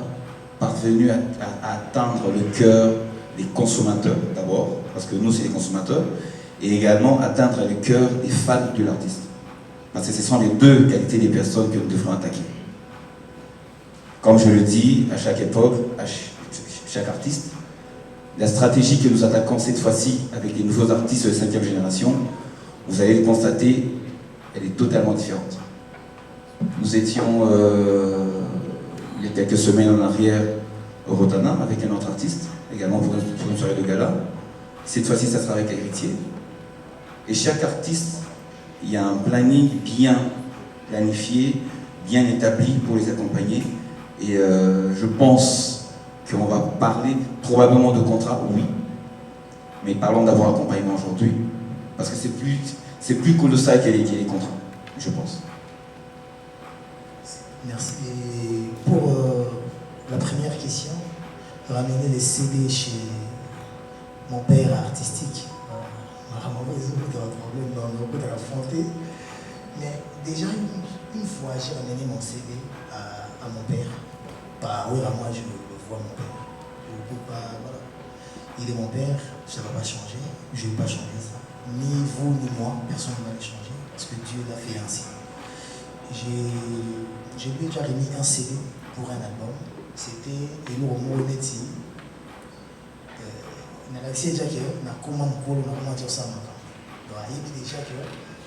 parvenu à atteindre le cœur des consommateurs, d'abord, parce que nous, c'est les consommateurs, et également atteindre le cœur des fans de l'artiste. Parce que ce sont les deux qualités des personnes que nous devrions attaquer. Comme je le dis, à chaque époque, à chaque artiste, la stratégie que nous attaquons cette fois-ci avec les nouveaux artistes de 5e génération, vous allez le constater, elle est totalement différente. Nous étions, il y a quelques semaines en arrière, au Rotana avec un autre artiste, également pour une soirée de gala. Cette fois-ci, ça sera avec Héritier. Et chaque artiste, il y a un planning bien planifié, bien établi pour les accompagner. Et je pense qu'on va parler probablement de contrat, oui. Mais parlons d'avoir accompagnement aujourd'hui. Parce que c'est plus colossal qu'il y ait les contrats, je pense. Merci. Et pour la première question, ramener les CD chez mon père artistique. Mais déjà, une fois, j'ai ramené mon CD à mon père. Oui, à moi, je le vois, mon père. Je ne peux pas, voilà. Il est mon père, ça ne va pas changer. Je ne vais pas changer ça. Ni vous, ni moi, personne ne va le changer. Parce que Dieu l'a fait ainsi. J'ai déjà remis un CD pour un album. C'était Elo Moneti. Na laissé déjà que na comment mkolo na comment dire ça maintenant. Donc il dit déjà que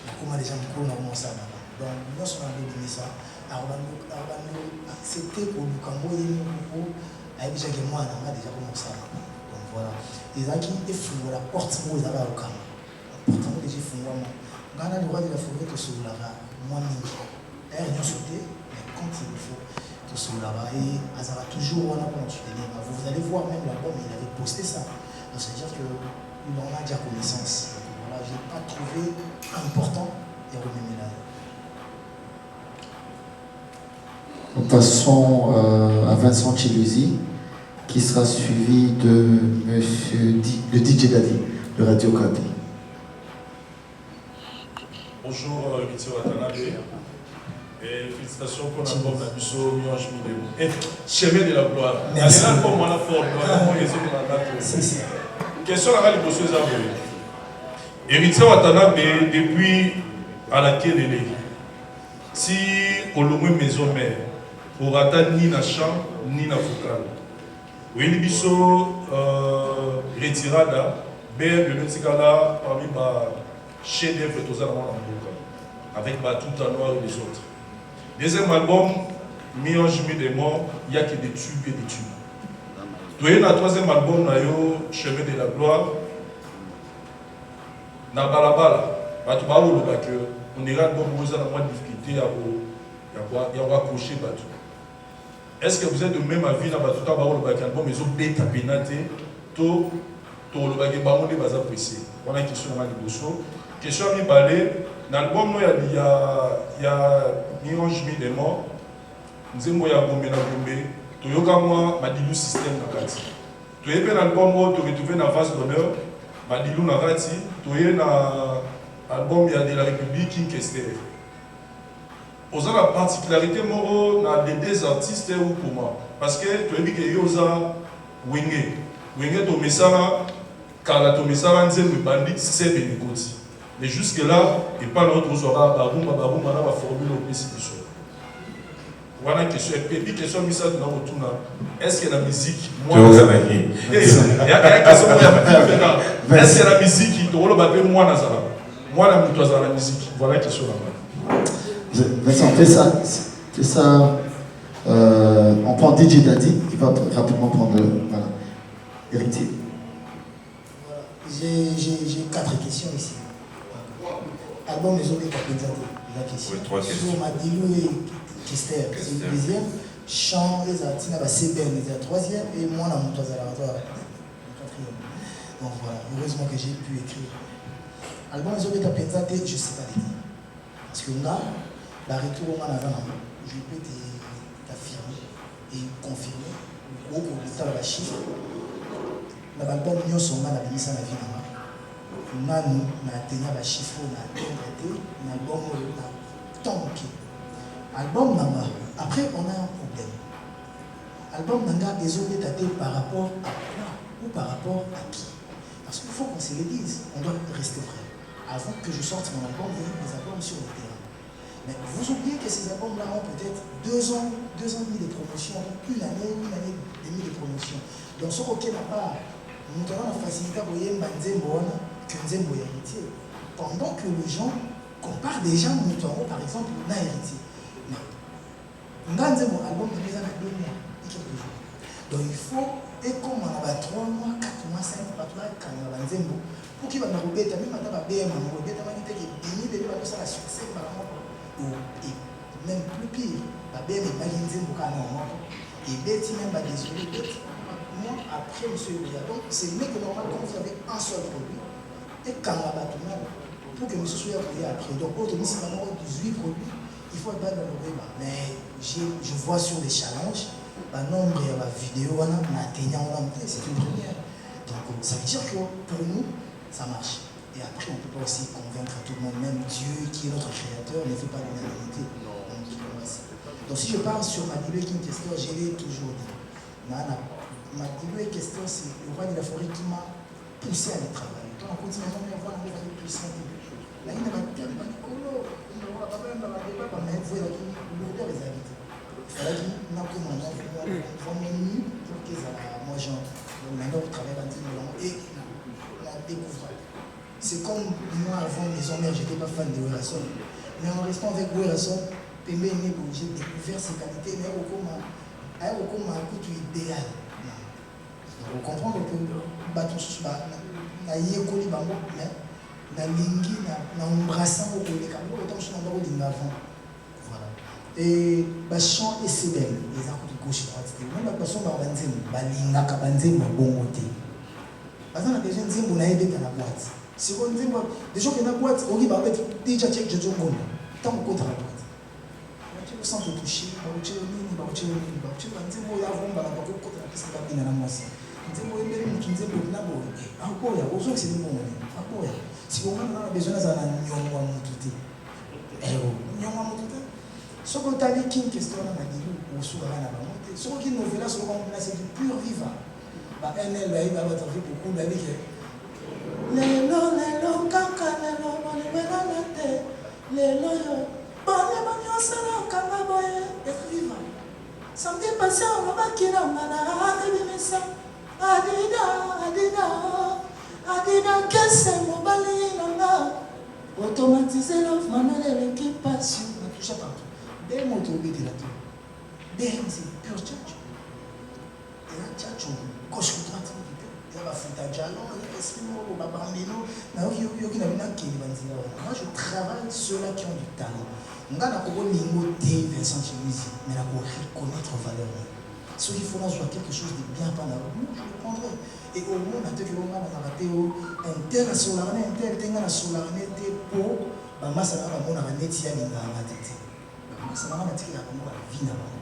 na comment déjà mkolo na comment ça maintenant. Donc nous sommes en train de ça. Alors on accepter pour nous quand moi il nous a déjà que moi na déjà comment ça. Donc voilà. Les gens qui font la porte moi ils avaient au camp. Pourtant déjà font moi. Gana le roi de la forêt que sur la moi mingi. D'ailleurs nous sauter mais quand il faut tout sur là-bas et Azara toujours on a continué. Vous allez voir même l'album il avait posté ça. C'est-à-dire qu'il en a déjà connaissance. Donc voilà, je n'ai pas trouvé important et remis là. Nous passons à Vincent Chilusi, qui sera suivi de Monsieur le DJ Daddy de Radio Kapi. Bonjour, Héritier Watanabe. Et félicitations pour l'album d'Abisso Mionge Midemo. Et chemin de la gloire. Merci. C'est là pour moi la forme. Question à la Libosso Zaboui. Héritier Watanabe, depuis à la Kélélé, si on l'a mis maison mère, pour atteindre ni na champ, ni na focal. Oui, Libosso retirada, bien de l'Etikala parmi les chefs-d'œuvre de tous avec tout en noir et les autres. Deuxième album, Mionge Midemo, il n'y a que des tubes et des tubes. Dans le troisième album, Chemin de la gloire, na balabala, on ira album où vous avez moins de difficulté à accrocher. Est-ce que vous êtes de même avis dans l'album, mais vous bêta pénaté, tout le bagage baronné basa pressé. On a une question à Libosso. Question à Mibalé, dans l'album, il y a Mionge Midemo, Nzembo ya Gombe na Gombe. Toyoka moi Madilu système na kati. Toyé un album où tu retrouves na vase d'honneur, Madilu na kati, toyé na album ya de la République King Kester. Oza la particularité moro na des artistes ou comment parce que tu dis que yoza wenge. Wenge to mesala kala to mesala nzembe bandit c'est bénikoti. Mais jusque là, et pas notre zora barumba na ba formule au précipitation. Voilà une question. Et puis, question mise dans le tour. Est-ce que la musique. Est-ce que la musique, il te moi, Nazara. Moi, la musique. Voilà une question là-bas. Vincent, fais ça. On prend DJ Daddy, qui va rapidement prendre le. Voilà. Héritier. Voilà. J'ai 4 questions ici. Album les autres la question. Oui, 3 questions. Sur Madilu et Kester, c'est le deuxième. Chant, les artistes, c'est le troisième. Et moi, la montre à la quatrième. Donc voilà, heureusement que j'ai pu écrire. Album les autres je ne sais pas les dire. Parce que là, la retour au Manavana, je peux t'affirmer et confirmer. Au cours de la chiffre, l'album nous sommes à la vie dans la vie. Nous avons atteint la chiffre, nous avons atteint l'album, album Nanga. Après, on a un problème. Album Nanga, les autres datés par rapport à quoi ou par rapport à qui? Parce qu'il faut qu'on se le dise, on doit rester vrai. Avant que je sorte mon album, il y a des albums sur le terrain. Mais vous oubliez que ces albums-là ont peut-être 2 ans et demi de promotion, une année et demie de promotion. Donc, ce qu'on n'a pas, nous avons la facilité pour y Nzembo héritier. Pendant que les gens comparent déjà Moutouaro, par exemple, na héritier. Mais Nzembo album de déjà 2 mois et quelques jours. Donc il faut, et comme on a 3 mois, 4 mois, 5 mois, quand on a Nzembo, pour qu'il va nous rebêter, même à la BM, on rebête, on va dire qu'il y a des succès, et même plus pire, la BM est pas Nzembo quand on a et Betty même pas désolé, moi après monsieur Oya. Donc c'est mieux que normal quand vous avez un seul produit. Et quand on a tout le monde, pour que M. Souya voyait après, donc autre mise maintenant 18 produits, il faut être dans le débat. Mais je vois sur les challenges, le nombre de vidéos, c'est une première. Donc ça veut dire que pour nous, ça marche. Et après, on ne peut pas aussi convaincre tout le monde, même Dieu qui est notre créateur ne fait pas l'unanimité. Donc si je parle sur ma King Kester, je l'ai toujours dit. Ma question, c'est le roi de la forêt qui m'a poussé à aller travailler. Donc, on continue à voir la puissance. Là, il n'y a pas de terme, pas de colo. Il n'y a pas de débat, mais il faut que l'odeur les habite. Il fallait qu'il n'y ait pas de mandat, il faut que moi, maintenant, je travaille et la découverte. C'est comme moi, avant Maison Mère, je n'étais pas fan de Werrason. Mais en restant avec Werrason, j'ai découvert ses qualités, mais il y a un coup idéal. Vous comprenez que et le chant est si belle, les accords de gauche et droite. Même la personne va dire que bon côté. Parce qu'on a besoin de dire qu'on a aidé dans la boîte. Si on dit des gens qui sont dans la boîte, on va mettre déjà check de John Gondo. Tant qu'on compte la boîte. Tu le sens te toucher, tu le dis, tu vas dire, il y a un bon côté de la piste de la moisse. Si on a besoin ce que tu as dit, qui question là, ou sur la monte, ce qui nous fait là, c'est du pur vivant. Un élève, il va être beaucoup d'avis. Les lots, caca, les lots, être vivant. Ça me dit passer en bas qui n'a Adida, qu'est-ce que mon balai automatiser l'offre, manuel et l'équipe passion. On a touché partout. Dès mon tour, il est là. Dès c'est pur tchatch. Et là, tchatch, gauche ou droite, il y a un foutage à l'eau, il y a un esquimau, il y a un bambino. Moi, je travaille ceux-là qui ont du talent. On a la limoté Vincent Chimizi, mais la pour reconnaître valeur. Ceux qui font quelque chose de bien par la roue, je le prendrai. Et au moins, on a dit que l'on a raté un tel à Solarné, un tel à Solarné, pour ma masse à la mona à Netia, il a la tête. Ma masse à la tête, il a la vie là-bas.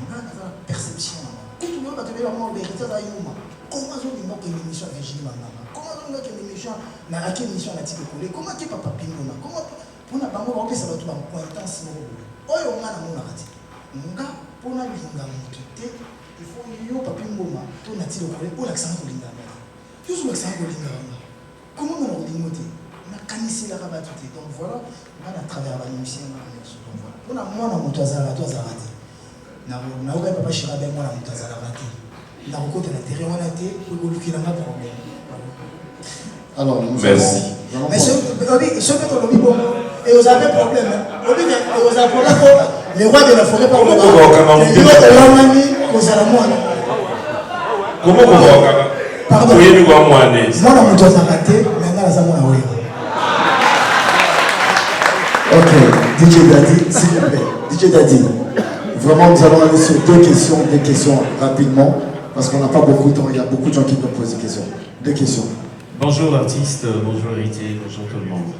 On a la perception. Quand tu veux te dire la mort, l'héritage à Yuma, comment on dit qu'une émission à Virginie Manama? Comment on dit qu'une émission à quelle émission a-t-il collé? Comment tu papa Pimona? Comment on a pas mort, ça va tout en pointant si on a la mona à tête. On a l'inga montée. Il faut que papi Mboma, tout n'a-t-il collé pour l'accent de l'inga. Toujours l'accent de l'inga. Comment on a dit on a canissé la rabat tout. Donc voilà, on a travers la musicienne. Donc voilà. On a moins de moutazara, toi zarati. On a pas papa chirabe, moi la moutazara raté. On a rencontré l'intérêt, on a été pour le qu'il a un problème. Alors, merci. Mais ceux qui ont le bon, et vous avez problème. Vous avez problème. Les rois de la forêt par le bas. Les rois de l'Allemagne, vous allez moi. Comment vous voyez? Pardon. Moi, la moto a raté, maintenant, la zamona oui. Ok, DJ Daddy, s'il vous plaît. DJ Daddy, vraiment, nous allons aller sur deux questions rapidement, parce qu'on n'a pas beaucoup de temps, il y a beaucoup de gens qui peuvent poser des questions. Deux questions. Bonjour l'artiste, bonjour héritier, bonjour tout le monde.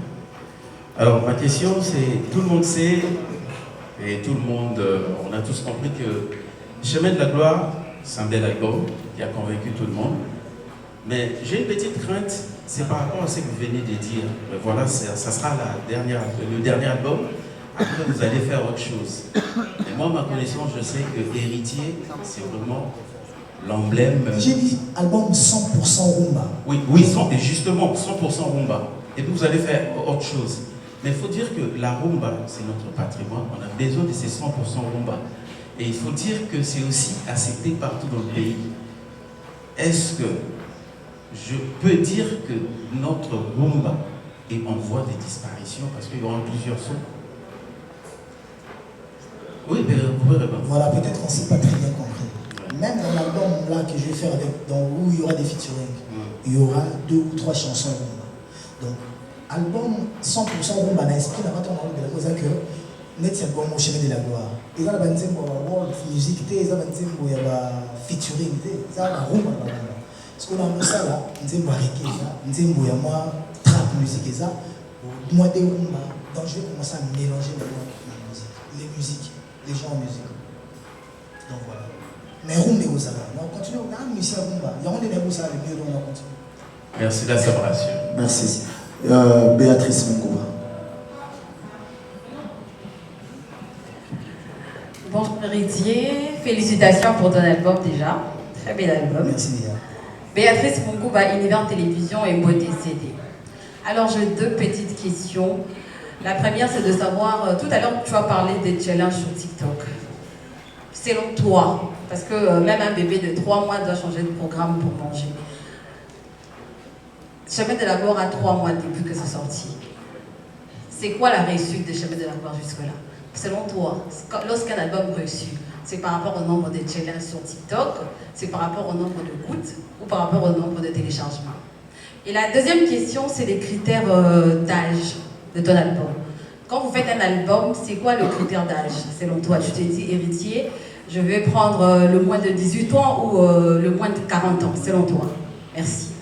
Alors, ma question, c'est, tout le monde sait, et tout le monde, on a tous compris que Chemin de la Gloire, c'est un bel album qui a convaincu tout le monde. Mais j'ai une petite crainte, c'est par rapport à ce que vous venez de dire. Voilà, ça sera le dernier album. Après, vous allez faire autre chose. Et moi, ma connaissance, je sais que Héritier, c'est vraiment l'emblème. J'ai dit album 100% rumba. Oui, et justement, 100% rumba. Et puis, vous allez faire autre chose. Mais il faut dire que la rumba, c'est notre patrimoine. On a besoin de ces 100% rumba. Et il faut dire que c'est aussi accepté partout dans le pays. Est-ce que je peux dire que notre rumba est en voie de disparition parce qu'il y aura plusieurs sons? Oui, mais vous pouvez répondre. Voilà, peut-être qu'on ne s'est pas très bien compris. Même dans l'album là que je vais faire où il y aura des featuring, il y aura 2 ou 3 chansons rumba. Donc, album 100% rumba, n'a esprit n'a pas ton de la cause que net c'est album au chemin de la gloire. Et là, il y a world music, il y a featuring, il y a rumba. Parce qu'on a ça là, nous avons arrêté ça, nous avons moi trap musique et ça, moi des rumba, donc je vais commencer à mélanger les musiques, les genres musique. Donc voilà. Mais rumba et ça, on continue, on a un musicien rumba, il y a un des ça, le mieux on a continué. Merci de la séparation. Merci. Béatrice Mungouba. Bonjour héritier, félicitations pour ton album déjà. Très bel album. Merci Léa. Béatrice Mungouba, Univers Télévision et Beauté CD. Alors j'ai deux petites questions. La première c'est de savoir, tout à l'heure tu as parlé des challenges sur TikTok. Selon toi, parce que même un bébé de 3 mois doit changer de programme pour manger. Chemin de la Gloire a 3 mois depuis que c'est sorti. C'est quoi la réussite de Chemin de la Gloire jusque-là? Selon toi, lorsqu'un album réussit, c'est par rapport au nombre de challenges sur TikTok, c'est par rapport au nombre d'écoutes ou par rapport au nombre de téléchargements? Et la deuxième question, c'est les critères d'âge de ton album. Quand vous faites un album, c'est quoi le critère d'âge selon toi? Tu t'es dit héritier, je vais prendre le moins de 18 ans ou le moins de 40 ans, selon toi? Merci.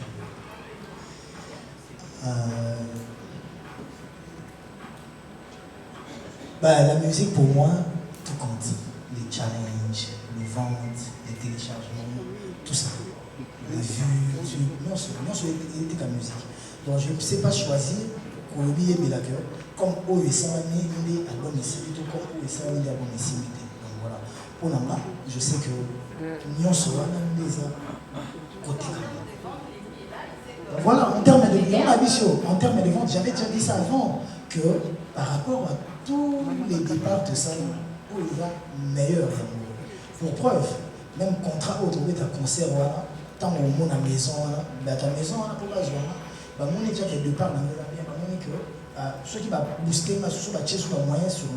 La musique pour moi, tout compte. Les challenges, les ventes, les téléchargements, tout ça. Les vues, non seulement la musique. Donc je ne sais pas choisir pour oublier mes laqueurs, comme OSA, les albums ici, plutôt comme OSA, les albums ici. Donc voilà. Pour moi, je sais que nous serons les côté. Voilà, en termes de vente, j'avais déjà dit ça avant, que par rapport à tous les départs de salon, où il y a meilleur. Pour preuve, même contrat autour de ta concert, tant au monde à la maison, ta maison, pour la joie, on est déjà quelque part dans le bien, on est que ceux qui vont booster, sur la chaise, sur la moyen, sur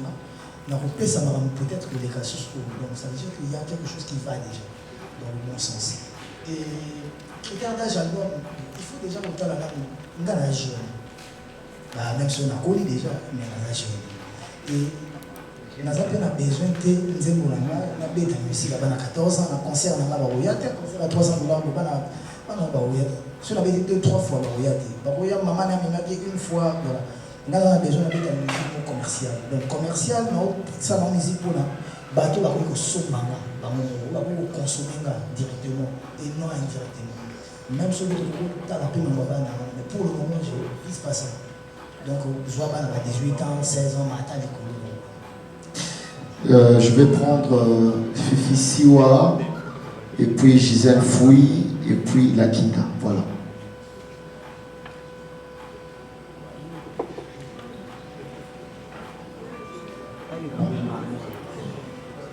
là, ça va peut-être que les cas sociaux. Donc ça veut dire qu'il y a quelque chose qui va déjà dans le bon sens. Et critère d'âge album, il faut déjà monter la gamme, dans la jeune. Même si on a connu déjà, mais dans la jeune. Et on a besoin de nous a musique à 14 ans, un concert à 3 ans, si on avait dit 2-3 fois, maman a dit une fois, on a besoin de musique commerciale. Donc commercial, ça va musique pour là. Bateau va consommer directement et non indirectement. Même si on a la peine, mais pour le moment, je ne vis pas ça. Donc, je vois pas à 18 ans, 16 ans, matin, je vais prendre Fifi Siwa, et puis Gisèle Fouy, et puis Lakinda. Voilà.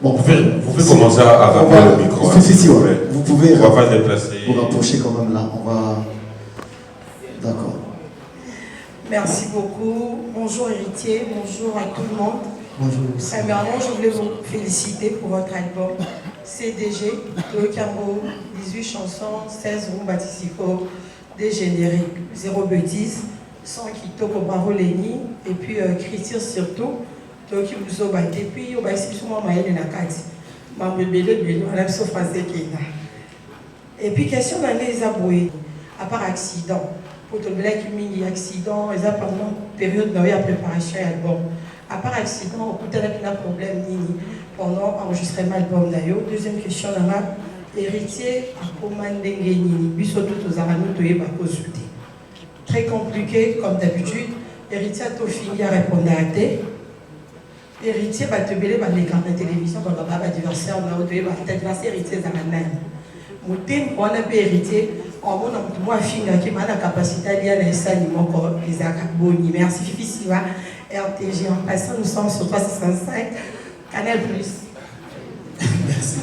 Bon, vous pouvez commencer à rappeler le micro. Fifi Siwa, vous pouvez on va pas déplacer. Vous rapprocher quand même là. On va. D'accord. Merci beaucoup. Bonjour héritier, bonjour à tout le monde. Bonjour. Premièrement, je voulais vous féliciter pour votre album CDG, le Cambo, 18 chansons, 16 roues Batisico, des génériques, 0 bêtises, 100 Kito pour Bravo Léni, et puis Critir surtout, qui vous a battu, et puis on va essayer de moi Maëlle Nakati, ma bébé, on a ce français qui est là. Et puis question dans les aboués, à part accident. Pour te dire qu'il y a accident, ils ont pendant période de préparation à l'album. À part accident, on peut avoir un problème pendant l'enregistrement de l'album d'ailleurs. Deuxième question, héritier à commander Nini, puis surtout aux aranou de consulter. Très compliqué comme d'habitude. Héritier a tout fini à répondre à thé. Héritier va te belé par l'écran de télévision, quand on va anniversaire, on a anniversaire héritier Zaranani. Moutin, on a héritier. En mon nom, moi, fille qui m'a la capacité à lire les aliments comme les acaboni. Merci, Fifi Siwa, RTG. En passant, nous sommes sur 365, Canal+. Merci.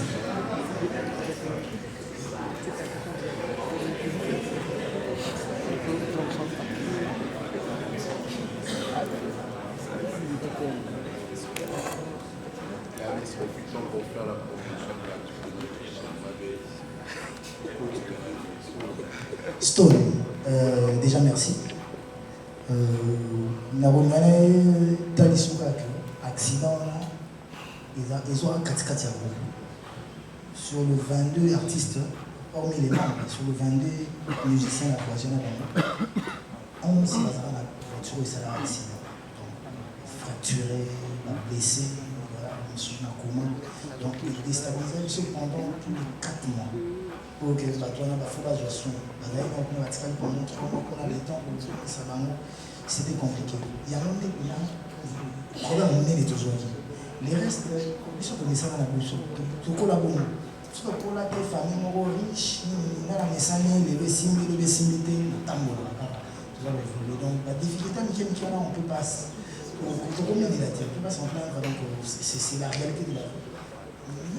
Stone, déjà merci. Nous avons accident là, ils ont un 4 sur le 22 artistes, hormis les membres, sur le 22 musiciens à la troisième année, 11 la voiture et ça a accident. Donc, fracturé, blessé, voilà, monsieur Nakoma. Donc, il est déstabilisé pendant tous les 4 mois. Pour que la toile n'a pas fait la gestion. Pendant 3 mois, on a le temps pour ça, c'était compliqué. Il y a un problème, on est toujours. Les restes, ils sont comme ça dans la bouche. Tout collaborer. soki okola te famille moko riche nga na mesani lelo esimbi lelo esimbi te natambolaka kaka toza baévolue donc badifficulté mike mike wana on peut pas tokomedela te on peut pas s'en plaindre donc c'est la réalité de la vie.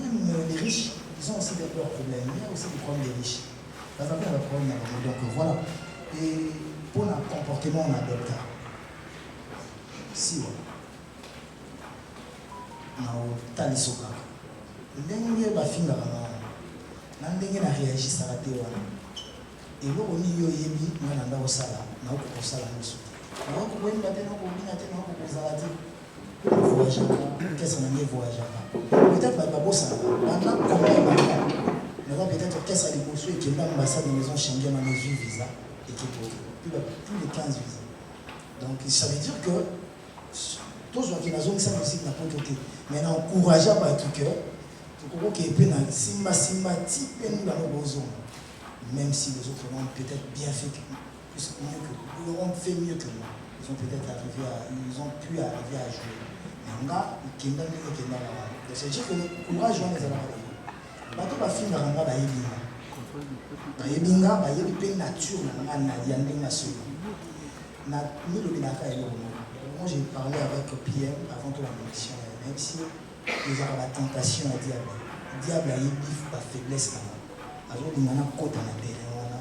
Même les riches ils ont aussi leurs problèmes, il y a aussi des problèmes des riches baza mpe na baproblème na bango donc voilà et mpona comportement na adopta siwa na otaliso kaka ndenge bafingaka na ndenge na réagisaka te wana eloko nini yo oyebi nga na nda kosala naokoka kosala nyonso naokokoyemba te nakobina te naokokozala te voyageaka kese nange voyageaka peut-être bato babosanaka banda combien banda naza peut-être kese ya liboso ekenda ambassade de maison Schengen na mesure visa ekeko plus de 15 visa donc ça veut dire que tozwaki nazongisa musique na poto te mais na encouragea bato ke tokokoki epe na simbasimba ti mpe nous bango bozonga même si les autres ont peut-être bien fait plus mieux que ils ont fait mieux que moi ils ont peut-être pu arriver à jouer mais nga ikenda ndenge ekendaka wana c'est-à-dire que courage wana ezalaka lelo bato bafingaka nga bayebi nga bayebi mpe nature na nga ya ndenge nasolo milobelaka eloko moi j'ai parlé avec Pierre avant toute la mission même si ezaka batentation ya diable ayebi bafaiblesse na nga azolinga nakota na terrain wana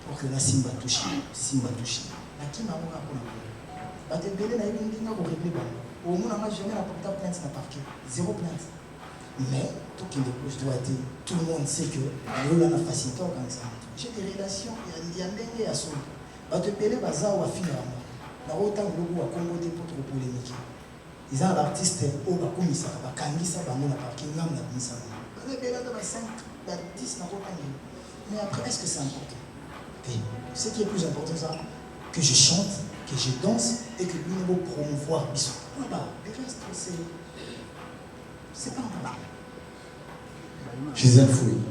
pour que nasimba touche nakima yango kaka mpona bato ebele nayebi ndenge akoregle bango omonanga jamais na porta plainte na parquet zéro plainte mais tokende gauche droite tout le monde sait que lelo na facilité okanisa moto j'ai des relations ya ndenge ya solo bato ebele baza oyo bafingaka naotanga logo bakombo te mpo tokopolémike eza na baartiste oyo bakomisaka bakangisa bango na parquet ngambo na bimisaka baza ebele ata ba 5 ba 10 nakotangeli mais après est-ce que c'est important et ce qui est plus important ça que je chante que je danse et que lui ne promouvoir biso voilà le reste c'est pas important. Gisèle Fouille.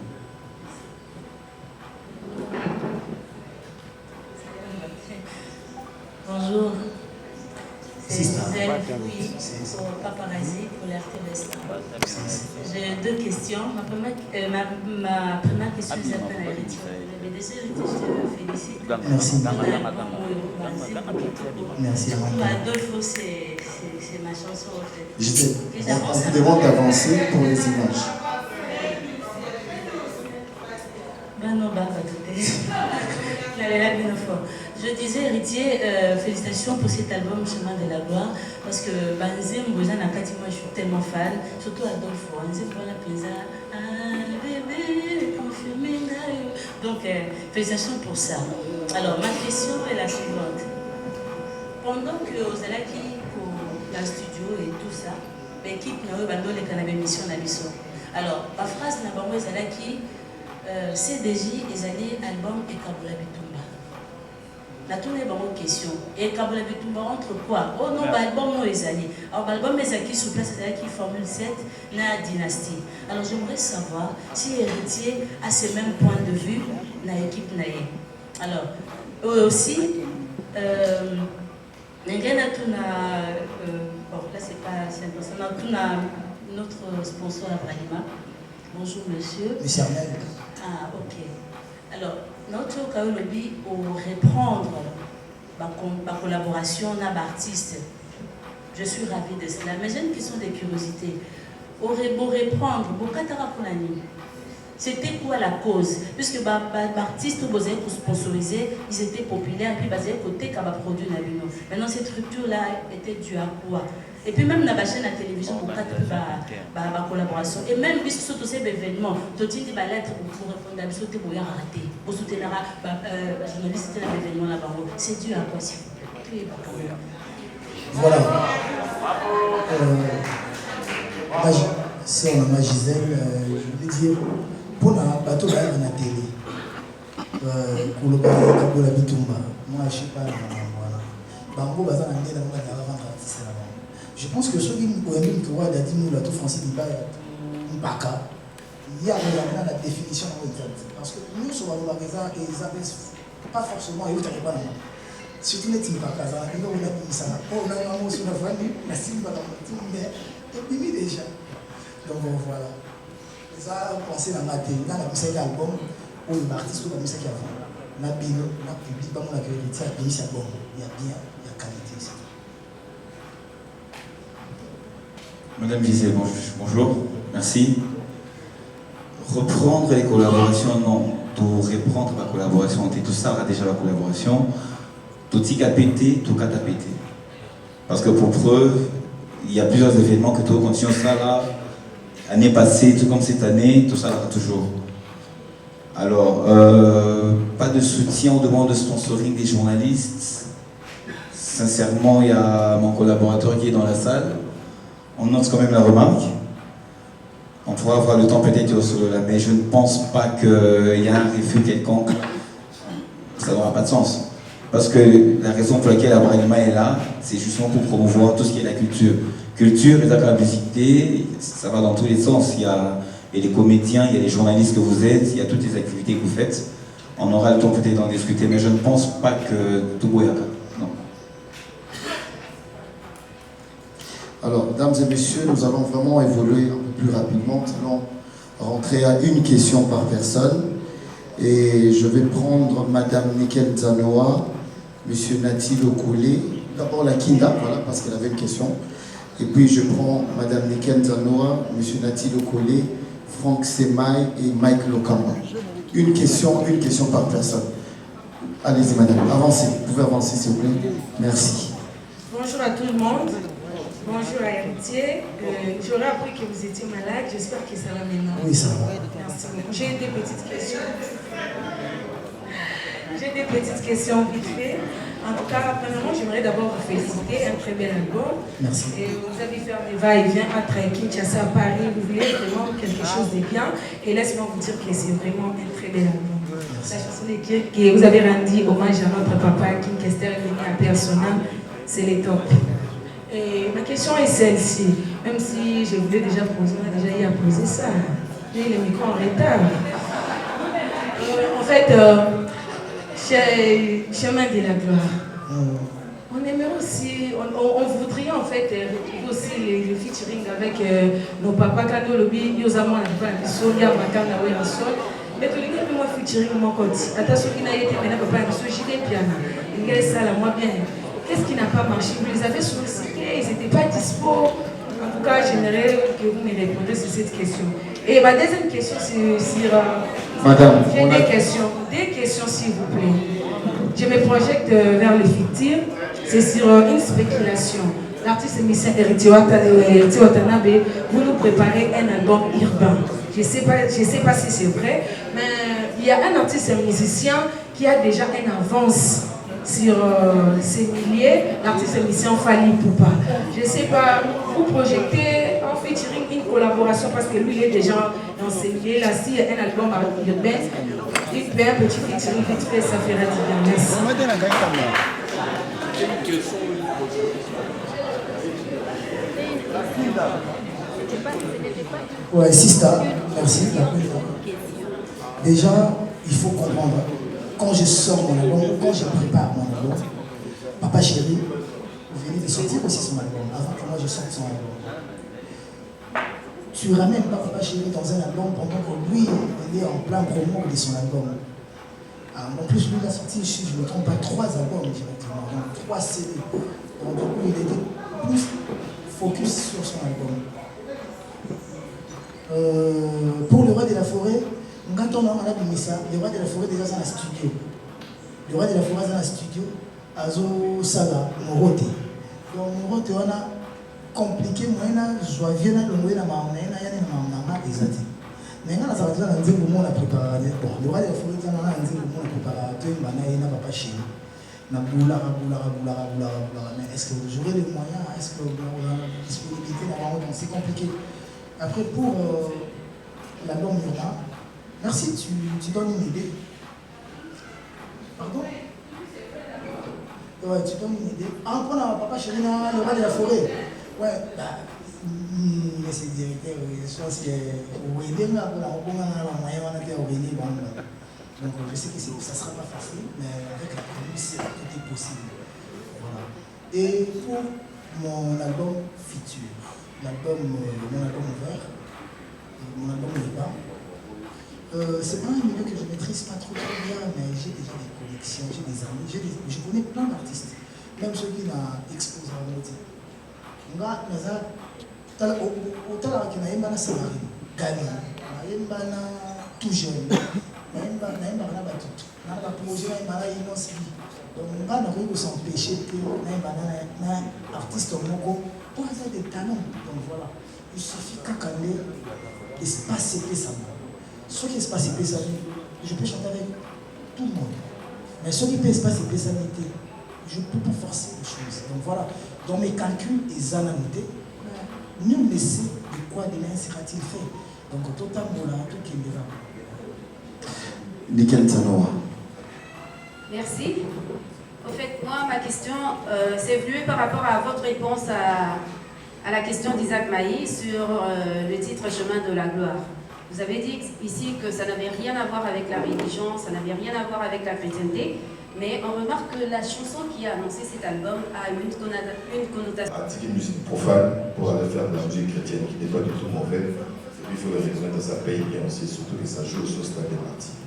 Bonjour, c'est Gisèle Fouille pour Paparazzi pour l'RTVS. J'ai deux questions. Ma première question s'appelle à Héritier. Vous avez déjà hérité, je te félicite. Merci. Merci. Adolfo, c'est ma chanson en fait. Gisèle, on vous demande d'avancer pour les images. Je disais, Héritier, félicitations pour cet album Chemin de la Gloire, parce que Banzem, moi je suis tellement fan, surtout Adolfo. Donc, félicitations pour ça. Alors, ma question est la suivante. Pendant que vous allez pour la studio et tout ça, l'équipe n'a pas de canapé mission à l'issue. Alors, la phrase n'a pas qui CDJ est allé album et Kabula Bitumba. La tournée est une question. Et Kabula Bitumba entre quoi? Oh non, l'album non est allé. Alors, l'album est allé sous place, c'est qui Formule 7, na Dynastie. Alors, j'aimerais savoir si Héritier a ces mêmes points de vue dans l'équipe Naé. Alors, eux aussi, bon, là c'est pas important. Notre sponsor Abrahima. Bonjour monsieur. Monsieur Armel. Ah ok. Alors, notre cas lobby pour reprendre ma collaboration avec l'artiste. Je suis ravie de cela. Mais j'ai une question de curiosité. Pour reprendre, c'était quoi la cause? Puisque les artistes pour sponsoriser, ils étaient populaires, puis ils côté comme produit Nabino. Maintenant, cette structure-là était due à quoi? Et puis même dans la chaîne à télévision, on a ma collaboration. Et même puisque tous ces événements, tout dit des lettres pour répondre à ce que vous avez raté. Pour soutenir la journaliste de l'événement là-bas. C'est dû à quoi, s'il vous plaît? Voilà. Si on a Gisèle, je veux dire, pour la bateau à la télé, pour le Kabula Bitumba, moi je ne sais pas. Bango baza na ndela mwa na avant artiste là. Je pense que ceux qui ont dit que Wada dit nous la tout français dit pas Mbaka. Il y a la définition exacte parce que nous sur la maison et ils avaient pas forcément et autres pas non. Surtout les Mbaka ça il on a dit ça. On a un mot sur la famille, la Simba dans tout mais et puis déjà. Donc voilà. Ça, pensez dans ma télé, dans la musique album, où l'artiste ou la musique avant, la bino, la public, pas mon accueil, il y a bien, il y a qualité ici. Madame Gisèle, bonjour, merci. Reprendre les collaborations, non. Tout reprendre la collaboration, tout ça a déjà la collaboration. Tout ce qui a pété, tout cas a pété. Parce que pour preuve, il y a plusieurs événements que tout continue ça là. Année passée, tout comme cette année, tout ça là toujours. Alors, pas de soutien aux demandes de sponsoring des journalistes. Sincèrement, il y a mon collaborateur qui est dans la salle. On note quand même la remarque. On pourra avoir le temps peut-être là, mais je ne pense pas qu'il y a un refus quelconque. Ça n'aura pas de sens. Parce que la raison pour laquelle Abrahima est là, c'est justement pour promouvoir tout ce qui est la culture. Culture et la musique, ça va dans tous les sens. Il y a les comédiens, il y a les journalistes que vous êtes, il y a toutes les activités que vous faites. On aura le temps peut-être d'en discuter, mais je ne pense pas que tout boyaka. Non. Alors, mesdames et messieurs, nous allons vraiment évoluer un peu plus rapidement. Nous allons rentrer à une question par personne. Et je vais prendre Madame Nikel Zanoa, Monsieur Nati Lokoulé, d'abord la Kinda, voilà, parce qu'elle avait une question. Et puis je prends Madame Nikel Zanoa, Monsieur Nati Lokoulé, Franck Semaï et Mike Lokamba. Une question par personne. Allez-y Madame, avancez, vous pouvez avancer s'il vous plaît. Merci. Bonjour à tout le monde. Bonjour à Héritier. J'aurais appris que vous étiez malade. J'espère que ça va maintenant. Oui, ça va. Merci beaucoup. J'ai des petites questions. Vite fait. En tout cas, premièrement, j'aimerais d'abord vous féliciter. Un très bel album. Merci. Et vous avez fait un va-et-vient entre Kinshasa à Paris. Vous voulez vraiment quelque chose de bien. Et laisse-moi vous dire que c'est vraiment un très bel album. La chanson que vous avez rendu hommage à notre papa, King Kester, à Persona, c'est les top. Et ma question est celle-ci. Même si je voulais déjà poser, on a déjà eu à poser ça. J'ai le micro en retard. En fait, chemin de la gloire. On aimerait aussi, on voudrait en fait retrouver aussi le featuring avec nos papas Kado Lobby, Yosamo Alba, Sonia Makana Sol. Mais tout le monde moi featuring mon côté. Attention qui n'a été maintenant papa Soji des pianos. Il y a ça là, moi bien. Qu'est-ce qui n'a pas marché? Vous les avez sollicités, ils n'étaient pas dispo. En tout cas, j'aimerais que vous me répondiez sur cette question. Et ma deuxième question, c'est sur... Madame, j'ai des questions s'il vous plaît. Je me projette vers le futur. C'est sur une spéculation. L'artiste émissien Héritier Watanabe, vous nous préparez un album urbain. Je ne sais pas si c'est vrai, mais il y a un artiste musicien qui a déjà une avance sur ces milliers, l'artiste émission Fali Poupa. Je ne sais pas, vous projetez en featuring une collaboration parce que lui il est déjà dans ces milliers. Là, s'il y a un album à urbain, il fait un petit featuring vite fait, ça fera du bien. Merci. Ouais, Sista, merci. Déjà, il faut comprendre. Quand je sors mon album, quand je prépare mon album, Papa Chéri venait de sortir aussi son album, avant que moi je sorte son album. Tu ramènes pas Papa Chéri dans un album pendant que lui, il est en plein promo de son album. En plus, lui, il a sorti, si je ne me trompe pas, 3 albums directement, donc 3 CD. Donc du coup, il était plus focus sur son album. Pour le roi de la forêt, quand on a mis ça, le roi de la forêt déjà dans le studio. Le roi de la forêt dans le studio, Azo Saga, Morote. Donc Morote, on a compliqué, moi, joyeux, on a le mot, on a exact. Maintenant, ça va dire que nous avons préparé. Bon, le roi de la forêt, on a préparé, on a papa chéri. Mais est-ce que vous aurez les moyens? Est-ce que vous avez la disponibilité? C'est compliqué. Après, pour l'album Mura, merci, tu donnes une idée. Pardon? Ouais, tu donnes une idée. En prenant papa chéri, le roi de la forêt. Ouais, mais c'est directeur, je pense que donc je sais que ça ne sera pas facile, mais avec la commune, c'est tout est possible. Voilà. Et pour mon album futur, mon album ouvert, mon album Liban, C'est pas un milieu que je maîtrise pas trop bien, mais j'ai déjà des connexions, j'ai des amis, je connais plein d'artistes, même ceux qui n'ont exposé en mode. Autant qu'il y a un salarié, Gali, il y a tout jeune, il y a un projet, il y a un donc on va nous s'empêcher que un artiste pour avoir des talents. Donc voilà, il suffit qu'à espace et ça. Ce qui espace et ça, je peux chanter avec tout le monde. Mais ce qui peut espace et ça, je ne peux pas forcer les choses. Donc voilà, dans mes calculs et zanamité, nul ne sait de quoi demain sera-t-il fait. Donc totalement là, tout qui est là. Nickel Sanoa. Merci. En fait, moi, ma question, c'est venu par rapport à votre réponse à la question d'Isaac Maï sur le titre Chemin de la gloire. Vous avez dit ici que ça n'avait rien à voir avec la religion, ça n'avait rien à voir avec la chrétienté, mais on remarque que la chanson qui a annoncé cet album a une connotation. Pratiquer une musique profane pour aller faire de la musique chrétienne qui n'est pas du tout mauvaise. Et puis il faut le reconnaître, ça paye bien aussi, surtout que ça joue sur ce stade des parties.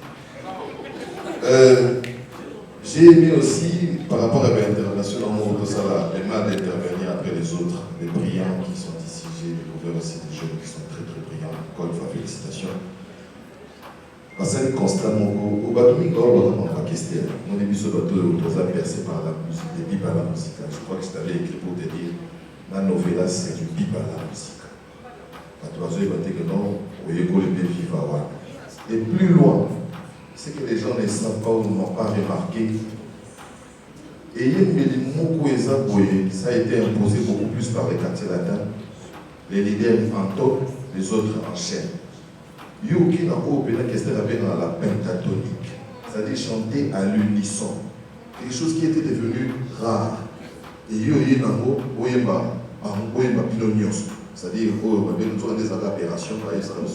J'ai aimé aussi, par rapport à l'international, les mal d'intervenir après les autres, les brillants qui sont ici. J'ai découvert aussi des jeunes qui sont très très brillants. Encore une fois, félicitations. Parce que constamment, au bateau, on va pas question. On est mis sur le bateau, on est percé par la musique, des bip à la musique. Je crois que je t'avais écrit pour te dire, ma novella c'est du bip à la musique. Quand tu vas dire que non, on y est les bébés vivants. Et plus loin, c'est que les gens ne savent pas ou n'ont pas remarqué. Et ça a été imposé beaucoup plus par les quartiers latins. Les leaders en top, les autres en chaîne. Yuki n'a pas qu'est-ce qu'on appelle dans la pentatonique, c'est-à-dire chanter à l'unisson. Quelque chose qui était devenu rare. Et Yoyi Nango, Oyemba, Pinonios. C'est-à-dire, nous avons des opérations, par exemple,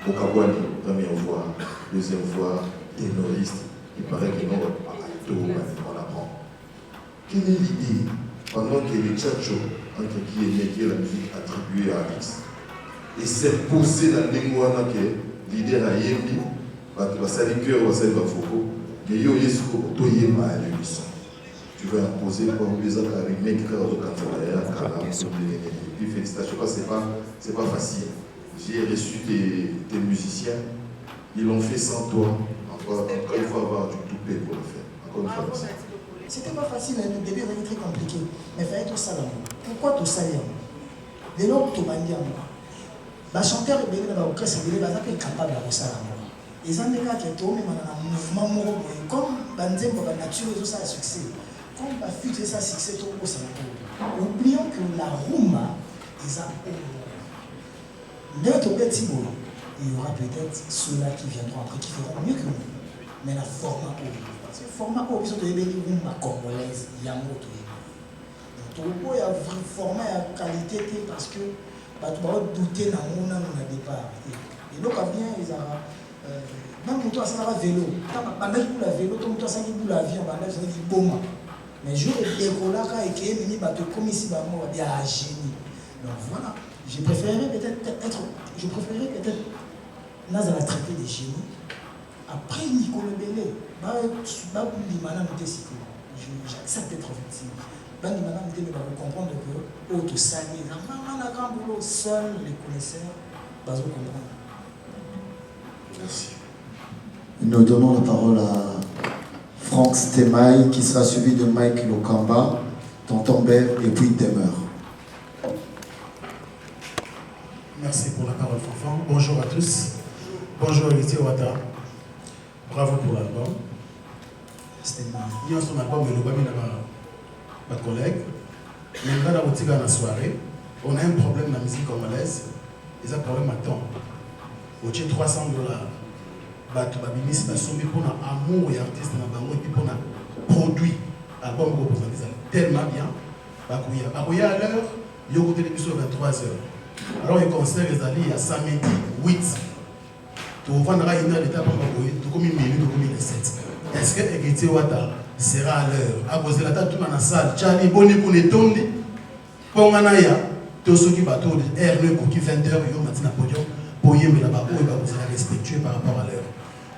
Okawani, première fois, deuxième fois, ténoriste. Il paraît que non, on apprend. Quelle est l'idée pendant que les tchatchos, entre qui est la musique attribuée à X, et c'est posé la langue que l'idée a yémi, va salir cœur, va salir Foucault, que yo yesko to yema à l'unisson. Tu vas imposer quoi ou les autres avec mec qui puis félicitations, c'est pas facile. J'ai reçu des musiciens, ils l'ont fait sans toi. Encore il faut avoir du toupet pour le faire. Encore une fois, merci. C'était pas facile, le début était très compliqué. Mais il fallait tout ça. Pourquoi tout ça? Dès lors que tu m'as dit, les chanteurs et les orchestres sont capables de ça. Ils ont des cas qui ont un mouvement comme Banzem pour la nature, ils ont ça succès. Comme la fuite et ça succès, tout au sein. Oublions que la rumba, ils ont d'autres petits boulots. Il y aura peut-être ceux-là qui viendront après, qui feront mieux que nous. Mais la format parce que le format où ils ont des rumba congolaise, il y a un autre. Donc, il y a un format de qualité parce que tu vas douter dans le départ. Et donc, à venir, ils ont. Même toi, ça va vélo. Pendant qu'il boule à vélo, toi, ça qui boule à l'avion, pendant ça dit bon. Mais je décollage et qui est venu, comme ici, il y a un génie. Donc voilà. Je préférerais peut-être Nazala traiter des génies. Après Nicolas Bélé, j'accepte d'être offensif. Vous comprendre que auto sali, seul les connaisseurs, vous comprendre. Merci. Nous donnons la parole à Franck Stemaï qui sera suivi de Mike Lokamba, Tonton Ber et puis Demeure. Merci pour la parole, Fanfan. Bonjour à tous. Bonjour, Héritier Ouattara. Bravo pour l'album. Il y a son album, mais le ma collègue. Mais dans la soirée, on a un problème dans la musique congolaise. Ils ont un problème à temps. Au $300. Bato babimisi basombi pour amour et artiste na bango et puis pour produit album ko présenter tellement bien. Bakoya à l'heure, yo côté l'émission 23h. Alors le concert les alliés à samedi 8. Tu vendras une heure d'étape pour boyer, tu comme une minute, tu comme une 7. Est-ce que Héritier Ouattara sera à l'heure? À cause de la table tout dans la salle, Charlie Boni pour les tondi. Pour Manaya, tout ce qui bateau de R9 pour qui 20h yo matin à podium. Poyem et là-bas, vous allez respectueux par rapport à l'heure.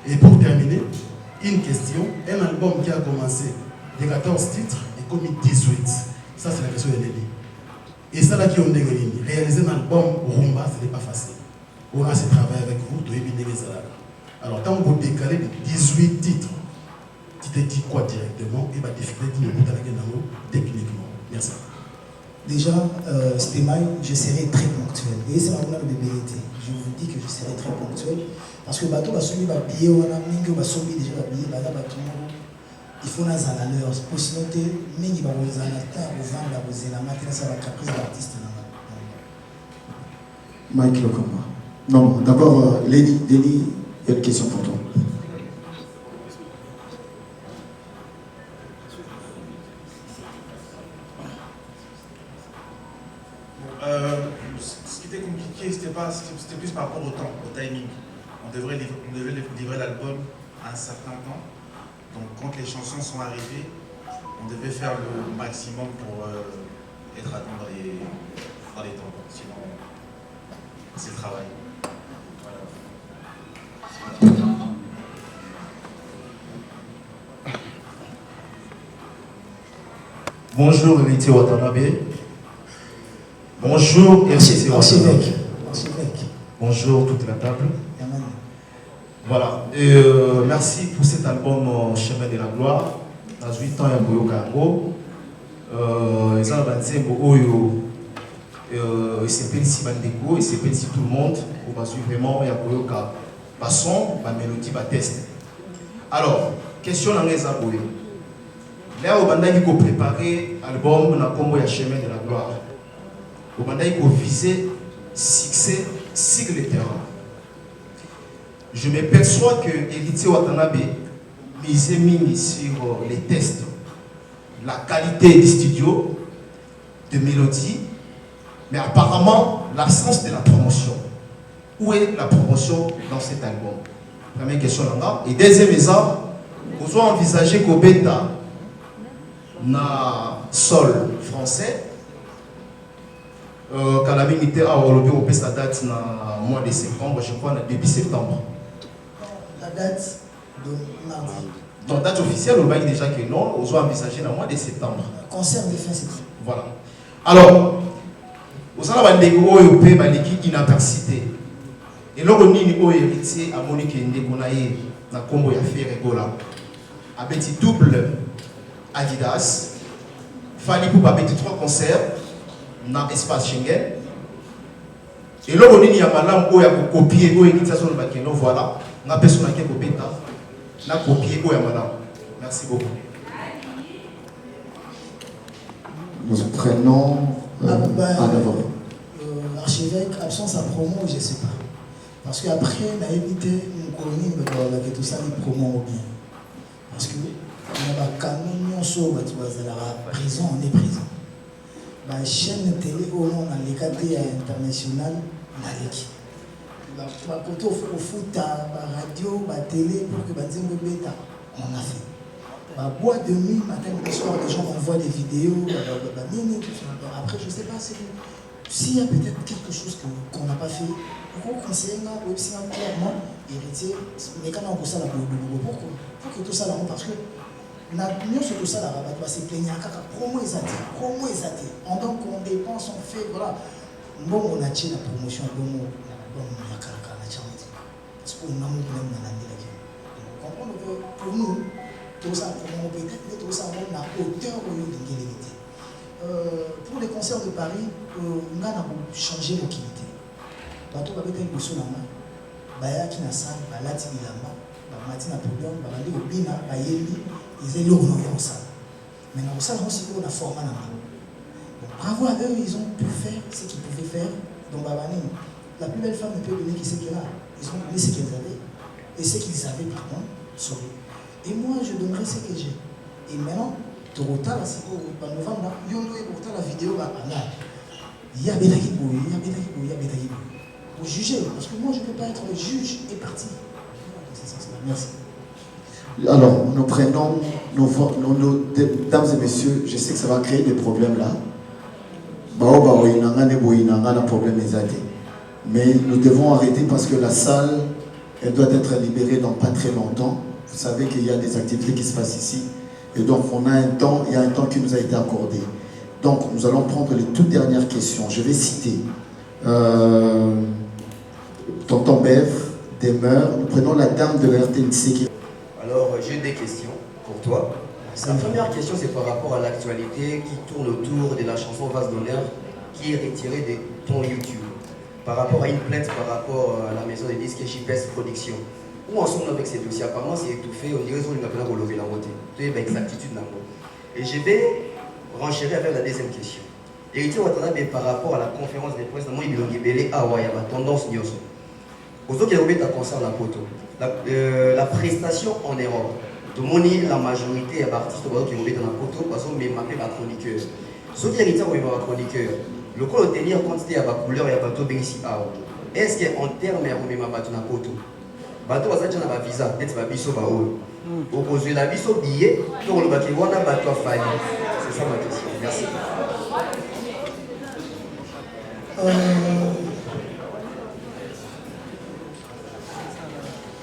Et pour terminer, une question. Un album qui a commencé de 14 titres et commis 18. Ça, c'est la question de Nelly. Et ça, là, qui ont dégueulé. Réaliser un album rumba, ce n'est pas facile. On a ce travail avec vous, de alors, quand vous décalez de 18 titres, tu te dis quoi directement et va définir techniquement. Merci. Déjà, Stémaï, je serai très ponctuel. Et c'est ma BBT. Je vous dis que je serai très ponctuel. Parce que bateau va soumis va billet ou va mingi va soumis déjà va billet va bateau. Il faut naître à l'heure. Pour sinon te mingi va vous en attendre au vent va vous en amater ça va caprice l'artiste là. Mike Lokoma. Non, d'abord, Denis, il y a une question pour toi. Ce qui était compliqué, c'était plus par rapport au temps, au timing. On devait livrer l'album à un certain temps. Donc quand les chansons sont arrivées, on devait faire le maximum pour être à temps dans les temps. Sinon, c'est le travail. Bonjour Héritier Watanabe. Bonjour Héritier Watanabe. Bonjour toute la table. Voilà. Merci pour cet album Chemin de la Gloire. Dans 8 ans, il y a Boyo Kango. Ils ont avancé il s'appelle ici Bandeko, il s'appelle ici tout le monde. Pour vraiment, il y a Boyo Kango. Passons, la mélodie va tester. Alors, question dans les abonnés. Là, on va préparer l'album dans le Chemin de la Gloire. On va viser succès sur le terrain. Je me perçois que Héritier Watanabe mise sur les tests, la qualité du studio, de mélodie, mais apparemment l'absence de la promotion. Où est la promotion dans cet album? Première question là. Et deuxième exemple, vous avez envisagé qu'au bêta, na sol français, quand la minute a au sa date na mois de septembre, je crois, début septembre. La date de mardi. Donc, date officielle, on va dire déjà que non, on doit envisager dans le mois de septembre. Concert de fin septembre. Voilà. Alors, vous allez avoir l'équipe d'incapacité. Et là, on a héritier à Monique Ndekonaye, na combo ya fait Regola. Avec double Adidas. Fali pour avec 3 concerts dans l'espace Schengen. Et là, on a un peu de copier, voilà. On a personne qui a copié, on a copié, merci beaucoup. Nous prenons d'abord. Archevêque, absence à promo, je ne sais pas. Parce qu'après, on a évité une colonie, mais tout ça, les promos bien. Parce que on a un canon sur la prison, on est prison. La chaîne télé au nom dans les cadres internationaux, on a l'équipe. Côté au foot, la radio, la télé, pour que les gens bêta, on a fait. La boîte de nuit, matin, le soir, les gens envoient des vidéos, après, je ne sais pas s'il y a peut-être quelque chose qu'on n'a pas fait. Pourquoi conseiller aussi clairement héritier, mais quand on a ça, pour que tout ça, parce que nous, sur tout ça, on va se plaindre, promo et zati. Donc, on dépense, on fait, voilà. Bon, on a tiré la promotion, bon, parce qu'on a même la comprendre que pour nous, tout ça, peut-être tout ça, on a hauteur au lieu de l'égalité. Pour les concerts de Paris, on a changé l'utilité. Bateau va être une personne en main. Baya qui n'a ça, balati bilamba, matina problème, balandi obina, bayeli, ils étaient là dans ça. Mais dans ça, on a formé la main. Bravo à eux, ils ont pu faire ce qu'ils pouvaient faire. Donc, la plus belle femme ne peut donner qui c'est qu'elle a. Ils ont donné ce qu'ils avaient. Et ce qu'ils avaient, par contre, sauvé. Et moi, je donnerai ce que j'ai. Et maintenant, Torota, c'est pour novembre, Yondo et Torota, la vidéo, il y a Bédagui Boy, il y a Bédagui Boy. Pour juger, parce que moi, je ne peux pas être le juge et parti. Merci. Alors, nous prenons nos dames et messieurs, je sais que ça va créer des problèmes là. Un problème exact. Mais nous devons arrêter parce que la salle, elle doit être libérée dans pas très longtemps. Vous savez qu'il y a des activités qui se passent ici. Et donc, on a un temps, il y a un temps qui nous a été accordé. Donc, nous allons prendre les toutes dernières questions. Je vais citer Tonton Bev, Demeure. Nous prenons la dame de la RTNC qui... Alors, j'ai des questions pour toi. La première question, c'est par rapport à l'actualité qui tourne autour de la chanson Vase d'honneur qui est retirée de ton YouTube. Par rapport à une plainte, par rapport à la maison de disques JPS Production. Où en sommes-nous avec ces dossiers? Apparemment, c'est étouffé. On dirait qu'ils ont appelé à relever la montée. Tu es exactitude dans le. Et je vais renchérir avec la deuxième question. Héritier Watanabe, par rapport à la conférence de presse, il a libellé à Hawaï, la tendance Nyoso. Aux autres qui ont été concernant la photo. La prestation en Europe. De moni la majorité des artistes qui ont été dans la photo parce qu'on m'a appelé ma chroniqueur. Ceux qui héritiers ont été ma chroniqueur. Le coup de tenir compte de la couleur et la bateau ici. Est-ce qu'en termes de ma bateau na photo, bateau va s'acheter un visa, peut-être va biso bao. Au cause de la biso billet, pour le bateau on a bateau à faillir. C'est ça ma question. Merci.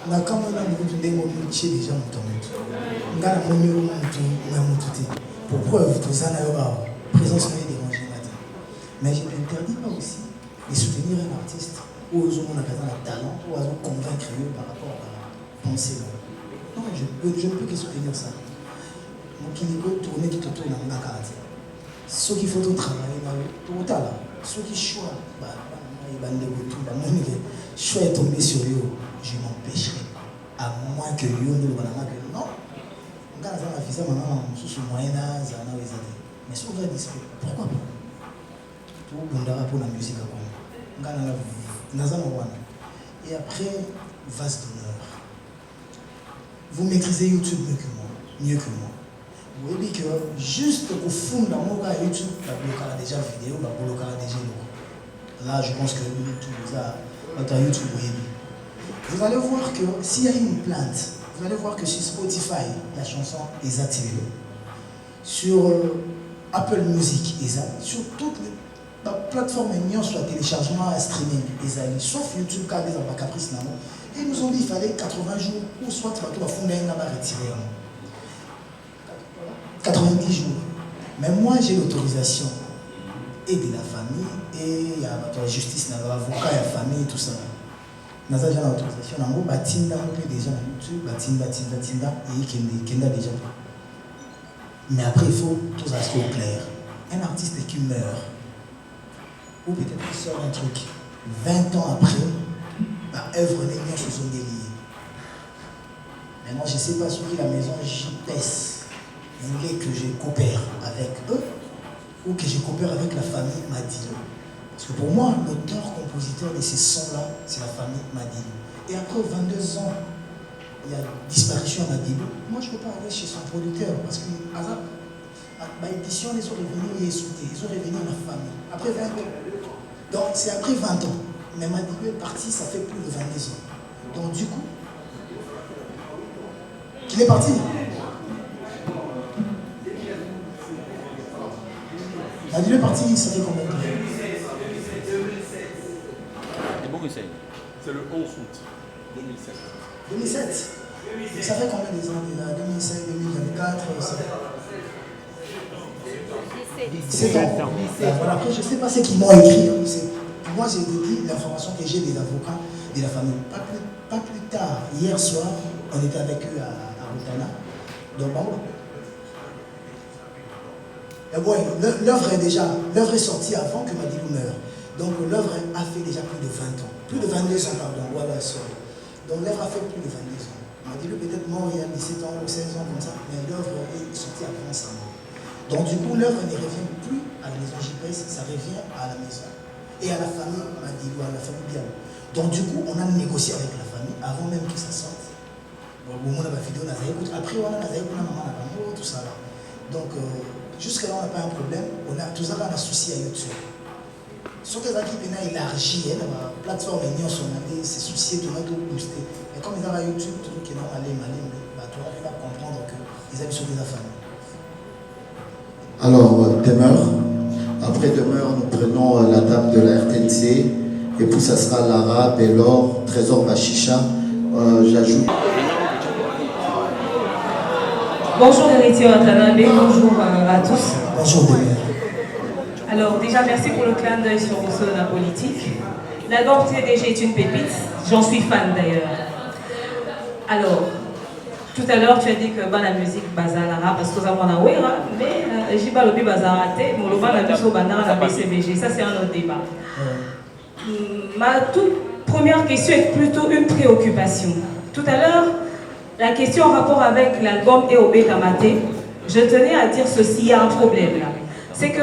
Na kama na mtu ndengo mchi déjà mutamutu ngana monyo mtu na mututi pour preuve tozana yo ba présence ne déranger matin mais je n'interdis pas aussi de soutenir un artiste ou aux hommes on a talent ou à convaincre eux par rapport à la pensée non je ne peux que soutenir ça donc il faut tourner tout autour dans la carte ceux qui font tout travailler là tout là ceux qui choix bah il va ne tout bah moi choix est tombé sur eux je m'empêcherai à moins que yo ne le non on a un visa maintenant sous moyen âge mais si on va discuter pourquoi pas tout bondara pour la musique on a et après Vase d'honneur vous maîtrisez YouTube mieux que moi vous voyez que juste au fond dans mon cas YouTube la bloquera déjà vidéo la bloquera déjà là je pense que YouTube ça YouTube vous allez voir que s'il y a une plainte, vous allez voir que sur Spotify, la chanson est activée. Sur Apple Music, sur toutes les plateformes soit téléchargement, streaming, sauf YouTube, car ils n'ont pas caprice. Et ils nous ont dit qu'il fallait 80 jours, ou soit tu vas fonder un retiré. 90 jours. Mais moi, j'ai l'autorisation et de la famille, et il y a la justice, l'avocat, la famille, tout ça. Nous avons déjà l'autorisation. Nous avons déjà YouTube, et Kenda déjà. Mais après, il faut tout aspect au clair. Un artiste qui meurt, ou peut-être qu'il sort un truc, 20 ans après, la œuvre n'est pas sous son délire. Maintenant, je ne sais pas sur qui la maison JPS voulait que je coopère avec eux, ou que je coopère avec la famille Madilo. Parce que pour moi, l'auteur-compositeur de ces sons-là, c'est la famille Madilo. Et après 22 ans, il y a disparition à Madilo. Moi, je ne peux pas aller chez son producteur parce que, à l'édition, ils sont revenus et ils sont revenus à la famille. Après 20 ans. Donc, c'est après 20 ans. Mais Madilo est parti, ça fait plus de 22 ans. Donc, du coup, qu'il est parti. Madilo est parti, ça fait combien de temps? C'est le 11 août 2007. 2007 ça fait combien de ans déjà? 2005, 2024 17 ans. Voilà, après, je ne sais pas ce qu'ils m'ont écrit. Moi, j'ai dit l'information que j'ai des avocats de la famille. Pas plus tard, hier soir, on était avec eux à Rotana. Donc, bon. L'œuvre est sortie avant que Madilo meure. Donc l'œuvre a fait déjà plus de 20 ans. Plus de 22 ans, pardon. Voilà, sorry. Donc l'œuvre a fait plus de 22 ans. Madilo peut-être mort il y a 17 ans ou 16 ans comme ça, mais l'œuvre est sortie avant ça. Donc du coup, l'œuvre ne revient plus à la maison JPS, ça revient à la maison. Et à la famille Madilo, à la famille Biao. Donc du coup, on a négocié avec la famille avant même que ça sorte. Bon, on a la vidéo, après on a la maman, tout ça là. Donc jusque-là, on n'a pas un problème. On a tout ça, on a souci à YouTube. Ce que les équipes ont élargi, la plateforme est sur c'est souci de tout booster. Mais comme ils ont YouTube, tout qui est normal, tu vas comprendre qu'ils avaient sur des affaires. Alors, Demeure. Après Demeure, nous prenons la dame de la RTNC Et puis ça sera Lara, Bellor, Trésor Bachicha. J'ajoute. Bonjour Héritier Watanabe, bonjour à tous. Bonjour. Alors déjà merci pour le clin d'œil sur la politique. L'album TDG est une pépite, j'en suis fan d'ailleurs. Alors, tout à l'heure tu as dit que la musique bazalara parce que ça m'en a ouéra, mais j'ai pas le but bazarate, mon loba la musique bandara la BCBG, ça c'est un autre débat. Ma toute première question est plutôt une préoccupation. Tout à l'heure, la question en rapport avec l'album EOB Kamate, je tenais à dire ceci, il y a un problème là. C'est que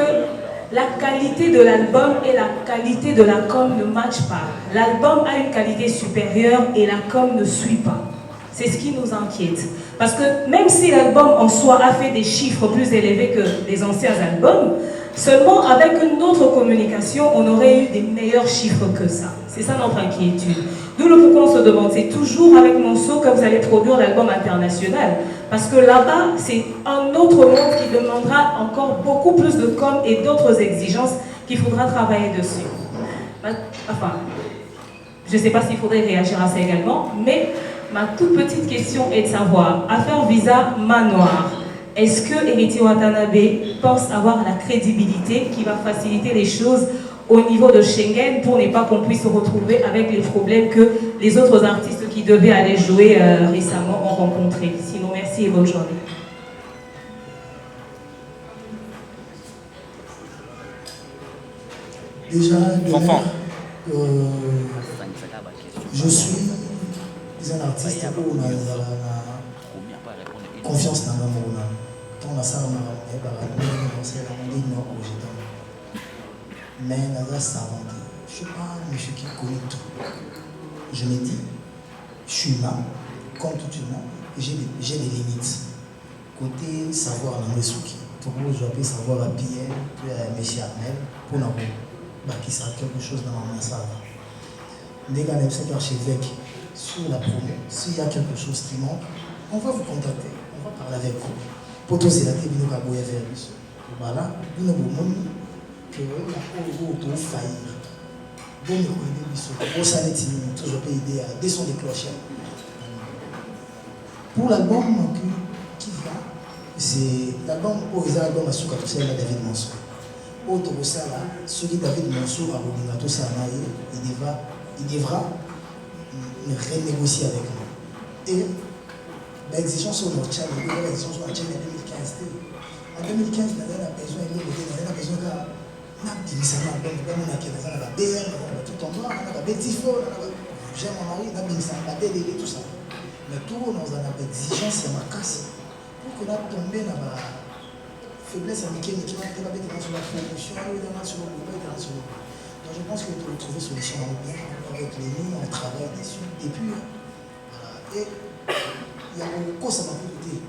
la qualité de l'album et la qualité de la com ne matchent pas. L'album a une qualité supérieure et la com ne suit pas. C'est ce qui nous inquiète. Parce que même si l'album en soi a fait des chiffres plus élevés que les anciens albums, seulement avec une autre communication, on aurait eu des meilleurs chiffres que ça. C'est ça notre inquiétude. D'où le pourquoi on se demande, c'est toujours avec Monceau que vous allez produire l'album international. Parce que là-bas, c'est un autre monde qui demandera encore beaucoup plus de com et d'autres exigences qu'il faudra travailler dessus. Enfin, je ne sais pas s'il faudrait réagir à ça également, mais ma toute petite question est de savoir, affaire visa manoir, est-ce que Héritier Watanabe pense avoir la crédibilité qui va faciliter les choses au niveau de Schengen pour ne pas qu'on puisse se retrouver avec les problèmes que les autres artistes qui devaient aller jouer récemment ont rencontrés? Sinon, merci et bonne journée. Déjà, je suis un artiste où on a confiance dans l'amour. Quand on a ça, on a mais je ne suis pas un monsieur qui connaît tout. Je me dis, je suis humain, comme tout humain, et j'ai des limites. Côté savoir, pour moi, je vais savoir à Pierre, puis à M. Armel, pour nous qui sera quelque chose dans ma main. Les gars, c'est l'archevêque sur la promo. S'il y a quelque chose qui manque, on va vous contacter, on va parler avec vous. Pour tous ces athées, nous allons vers nous. Voilà, nous allons que la faillir. Bon, nous ça toujours aider à descendre des clochettes. Pour l'album qui va, c'est l'album où ils ont l'album à Souka, tout ça, David Mansour. Autre que ça, celui David Mansour a Robinga, tout ça, il devra renégocier avec nous. Et l'exigence sur notre channel, l'exigence sur notre channel en 2015. En 2015, on a besoin de tout en noir, on a des tifos, j'aime mon mari, on a tout ça. Mais tout, on a des exigences, c'est ma casse. Pour qu'on a tombé dans la faiblesse américaine qui va être sur la promotion, sur le groupe, sur le. Donc je pense qu'il faut trouver solution bien avec les lignes, on travaille dessus. Et puis, voilà. Et il y a beaucoup de ça m'a coûté.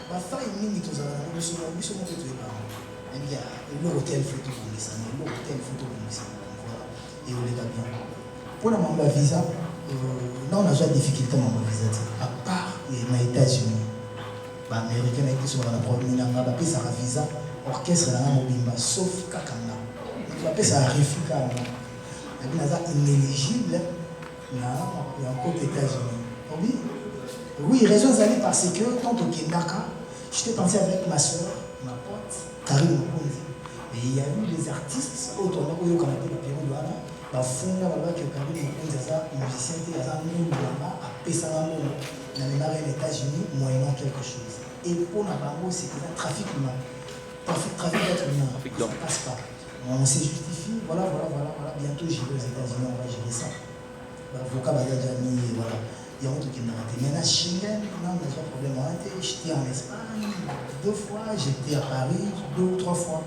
Ma femme est minute aux alentours, nous sommes tous les parents. Eh bien, l'hôtel photo pour les salons, l'hôtel photo pour les salons, voilà. Et on les va bien. Pour la membre visa, là on a déjà des difficultés à membre visa. À part les États-Unis, les Américains qui sont dans la première, on a ça un visa, orchestre là, on sauf Kakanga. On appelle ça un refus quand même. Et puis on a inéligible, là, il y a encore les États-Unis. Oui, raison d'aller parce que quand au Kenya, j'étais pensé avec ma soeur, ma pote, Karine Mokonzi. Et il y a eu des artistes, autour de la période là, fond là, que Karine Mokonzi, un musicien, il y a un monde là-bas, à Pessalambo, dans les États-Unis, moyennant quelque chose. Et pour la Bango, c'est un trafic humain. Trafic d'être humain, ça ne passe pas. On s'est justifié, voilà. Bientôt j'y vais aux États-Unis, on va gérer ça. L'avocat va déjà mis, voilà. Il y a un truc qui m'a raté. Maintenant, Schengen, non, on n'a pas de problème. J'étais en Espagne 2 fois, j'étais à Paris 2 ou 3 fois.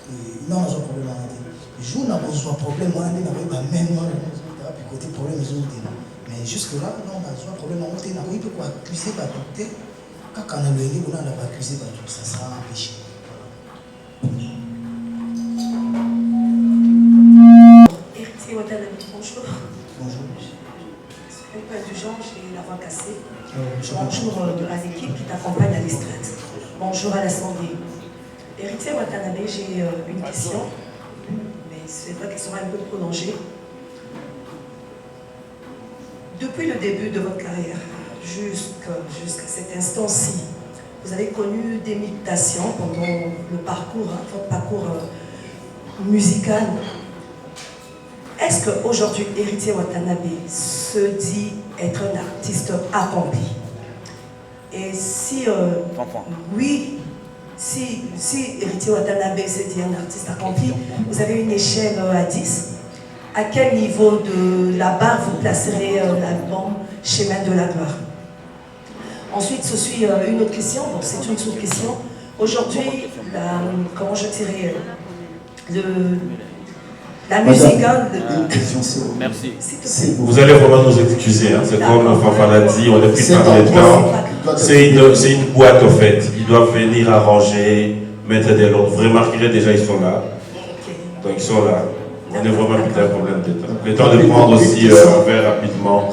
Et non, on n'a pas de problème. Je n'ai pas besoin de problème. On a même puis côté problème, ils ont été là. Mais jusque-là, non, on n'a pas de problème. On a peut quoi accuser par tout. Quand on a le livre, on n'a pas accusé par tout. Ça sera un péché. Héritier Watanabe, bonjour. Bonjour. Un peu indulgent, j'ai la voix cassée. Bonjour à l'équipe qui t'accompagne à l'estrade. Bonjour à l'Assemblée. Héritier Watanabe, j'ai une question, mais c'est vrai qu'elle sera un peu prolongée. Depuis le début de votre carrière jusqu'à cet instant-ci, vous avez connu des mutations pendant le parcours, votre parcours musical. Est-ce qu'aujourd'hui, Héritier Watanabe se dit être un artiste accompli? Et si oui, si Héritier Watanabe se dit un artiste accompli, vous avez une échelle à 10. À quel niveau de la barre vous placerez l'album Chemin de la Gloire? Ensuite, ce suit une autre question. Bon, c'est une sous-question. Aujourd'hui, comment je dirais, la musique... Une question, merci. Vous allez vraiment nous excuser. Hein. C'est comme Fafana dit, on est pris par les temps. C'est une boîte en fait. Ils doivent venir arranger, mettre des lots. Vous remarquerez déjà, ils sont là. Donc ils sont là. On est vraiment plus d'un problème de temps. Le temps de prendre aussi un verre rapidement.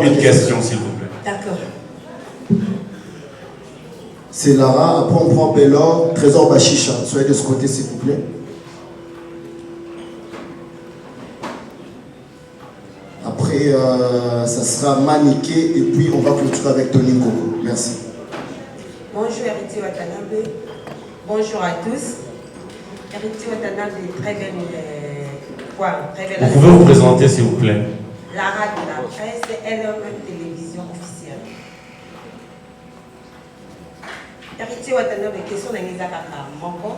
Une question, s'il vous plaît. D'accord. C'est Lara, après on prend Bellor, Trésor Bachicha. Soyez de ce côté, s'il vous plaît. Après, ça sera Maniké et puis on va clôturer avec Tony Koko. Merci. Bonjour Héritier Watanabe. Bonjour à tous. Héritier Watanabe, très belle. Vous pouvez vous présenter, s'il vous plaît. Lara de la presse, LM Télévision officielle. Héritier Watanabe, question de Nizakaka Moko.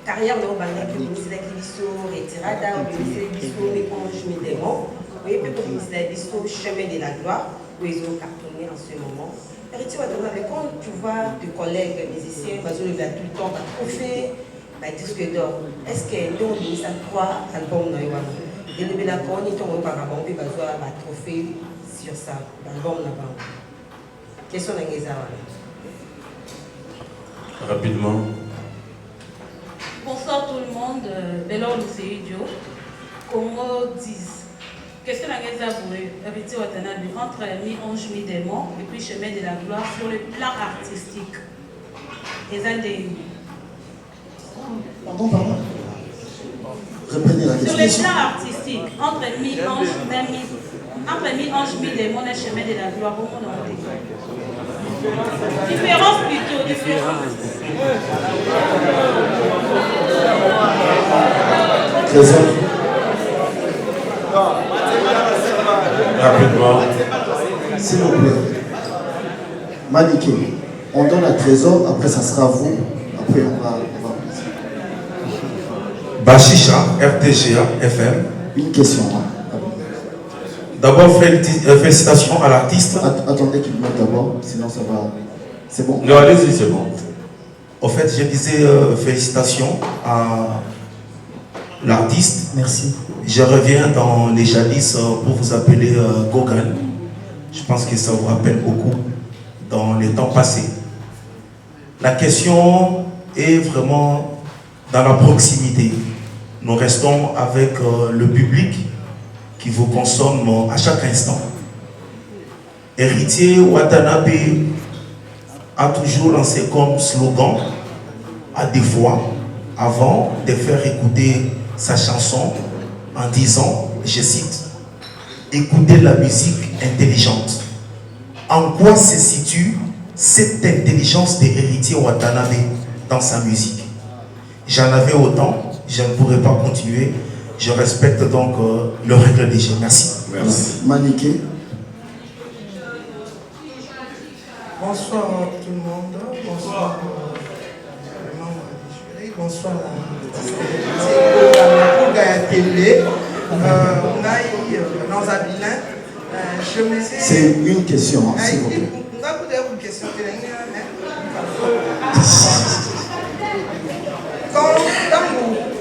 Carrière de Obanga qui vous dit retirada, vous dit l'éponge médément. Oui, puis vous dit chemin de la gloire, où ils ont cartonné en ce moment. Héritier Watanabe, quand tu vois tes collègues musiciens, tout le temps, trophée. Disque d'or. Est-ce que nous avons 3 albums dans le et le Belacon, nous avons un trophée sur ça, l'album là-bas. Question de Rapidement. Bonsoir tout le monde. Bellor Luceidio. Congo 10. Question de Héritier Watanabe entre Mi-Ange Mi-Démon et puis Chemin de la Gloire sur le plan artistique. Les années. Pardon. Reprenez la question. Sur les plans artistiques, entre Mi-Ange Mi-Démon et Chemin de la Gloire, comment on dit? Différence plutôt, différence. Trésor. Rapidement. S'il vous plaît. Maniké, on donne à Trésor, après ça sera vous. Après on va Bachicha, RTGA, FM. Une question. D'abord, félicitations à l'artiste. Attendez qu'il mette d'abord, sinon ça va. C'est bon? Non, allez-y, c'est bon. En fait, je disais félicitations à l'artiste. Merci. Je reviens dans les jadis pour vous appeler Gauguin. Je pense que ça vous rappelle beaucoup dans les temps passés. La question est vraiment dans la proximité. Nous restons avec le public qui vous consomme à chaque instant. Héritier Watanabe a toujours lancé comme slogan, à des fois, avant de faire écouter sa chanson, en disant, je cite, « Écoutez la musique intelligente ». En quoi se situe cette intelligence de Héritier Watanabe dans sa musique? J'en avais autant. Je ne pourrais pas continuer. Je respecte donc le règle des jeux. Merci. Merci. Maniké. Bonsoir tout le monde. Bonsoir bonsoir télé. C'est une question, s'il vous plaît.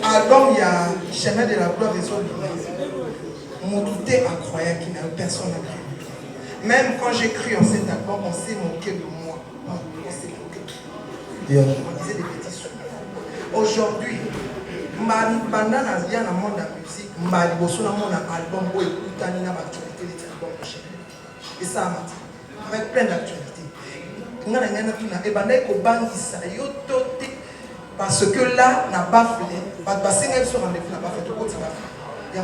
Album, il y a Chemin de la Gloire des autres. Mon tout est incroyable qu'il n'y a personne à cru. Même quand j'ai cru en cet album, on s'est moqué de moi. On s'est moqué. On disait des petits sous. Aujourd'hui, pendant le monde de la musique, je suis dans mon album où il y a une actualité de l'album de Chemin. Et ça m'a dit, avec plein d'actualités. Parce que là, on n'a pas fait. Parce que sur rendez-vous, on n'a pas fait. Il y a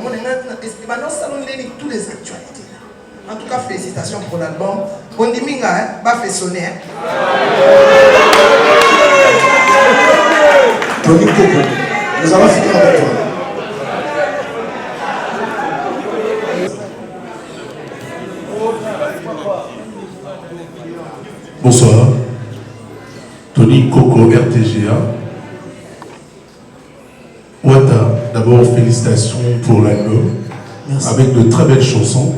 tous les actualités. En tout cas, félicitations pour l'album. Bondiminga, hein, va faire sonner. Hein. Tony Coco, nous allons finir avec toi. Bonsoir. Tony Coco, RTGA. Wata, d'abord félicitations pour l'album. Avec de très belles chansons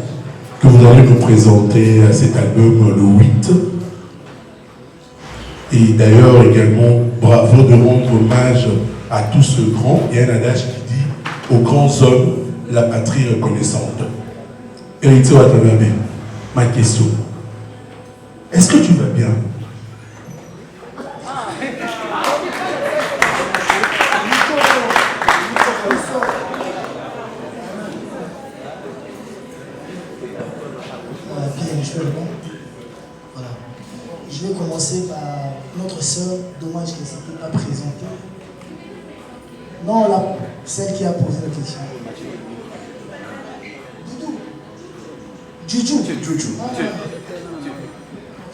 que vous allez nous présenter à cet album le 8. Et d'ailleurs également, bravo de rendre hommage à tout ce grand. Il y a un adage qui dit « Aux grands hommes, la patrie reconnaissante ». Héritier Watanabe, ma question. Est-ce que tu vas bien? Voilà. Je vais commencer par notre sœur, dommage qu'elle ne s'était pas présentée. Non, celle qui a posé la question. Juju. Juju.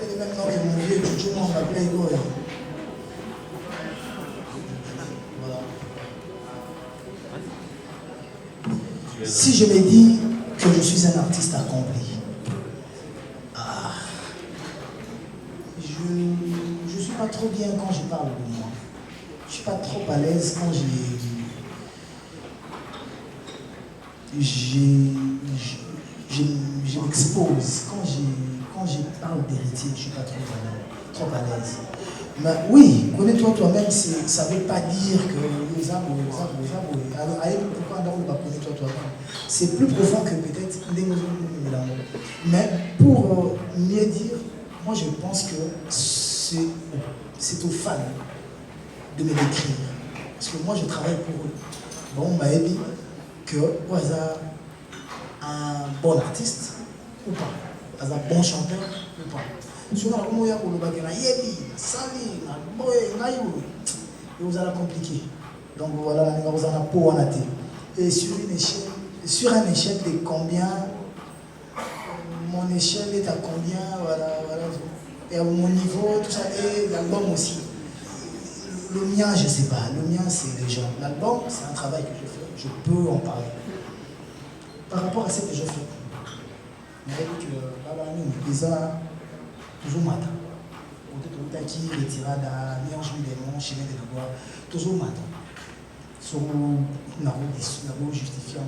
C'est le même nom que mon vieux Juju, moi on m'appelait Igor. Voilà. Si je me dis que je suis un artiste accompli, je ne suis pas trop bien quand je parle de moi. Je ne suis pas trop à l'aise quand je m'expose. Quand je parle d'héritier, je ne suis pas trop à l'aise. Mais oui, connais-toi toi-même, ça ne veut pas dire que les arbres, pourquoi on ne va connaître toi-même. C'est plus profond que peut-être les mélanges. Mais pour mieux dire, moi je pense que c'est aux fans de me décrire. Parce que moi je travaille pour eux. Bon, on m'a dit que vous êtes un bon artiste ou pas, vous êtes un bon chanteur ou pas. Si vous avez vous allez compliquer. Donc voilà, vous allez pour en athée. Et sur un échelle de combien, mon échelle est à combien, voilà. Et à mon niveau, tout ça, et l'album aussi. Le mien, je ne sais pas. Le mien, c'est les gens. L'album, c'est un travail que je fais. Je peux en parler. Par rapport à ce que je fais, il y a dit que les gens, toujours matin. Peut-être que tu les tirades à mélange des noms, chemin de la voix, toujours matin. Sur nous justifier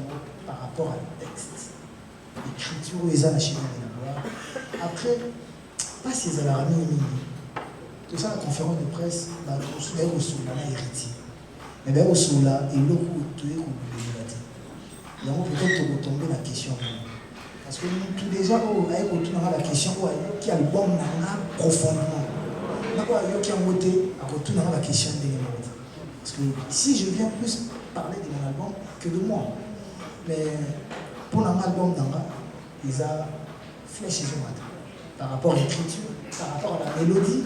par rapport à le texte. L'écriture, les gens, chemin de la voix. Après, pas si ils allaient ramener tout ça, la conférence de presse, on se met au soula, on a héritier. Mais bien au soula, il y a tout est il y a peut-être retomber la question. Parce que nous, tout déjà, avec la question, qui a le bon profondément. Il y a qui a voté, à retourner la question de l'autre. Parce que si je viens plus parler de mon album que de moi, mais pour l'album d'Anga, ils ont fléché ce matin. Par rapport à l'écriture, par rapport à la mélodie,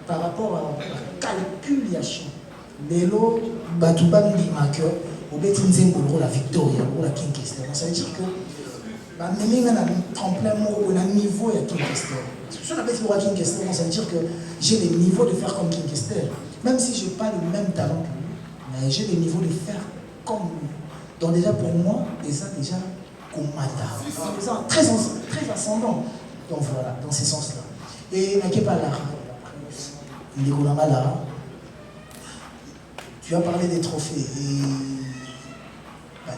par rapport à la calculation. Lélo, Batouba Ndimaka, au Betinzen pour la victoire, pour la King Kester. Ça veut dire que même un tremplin, un niveau à King Kester. Si on appelle pour la King Kester, ça veut dire que j'ai le niveau de faire comme King Kester. Même si je n'ai pas le même talent que lui, mais j'ai le niveau de faire comme lui. Donc déjà pour moi, déjà comme Mata. Très ascendant. Donc voilà, dans ce sens-là. Et il n'y a pas Lara. Il y a Lara. Tu as parlé des trophées. Et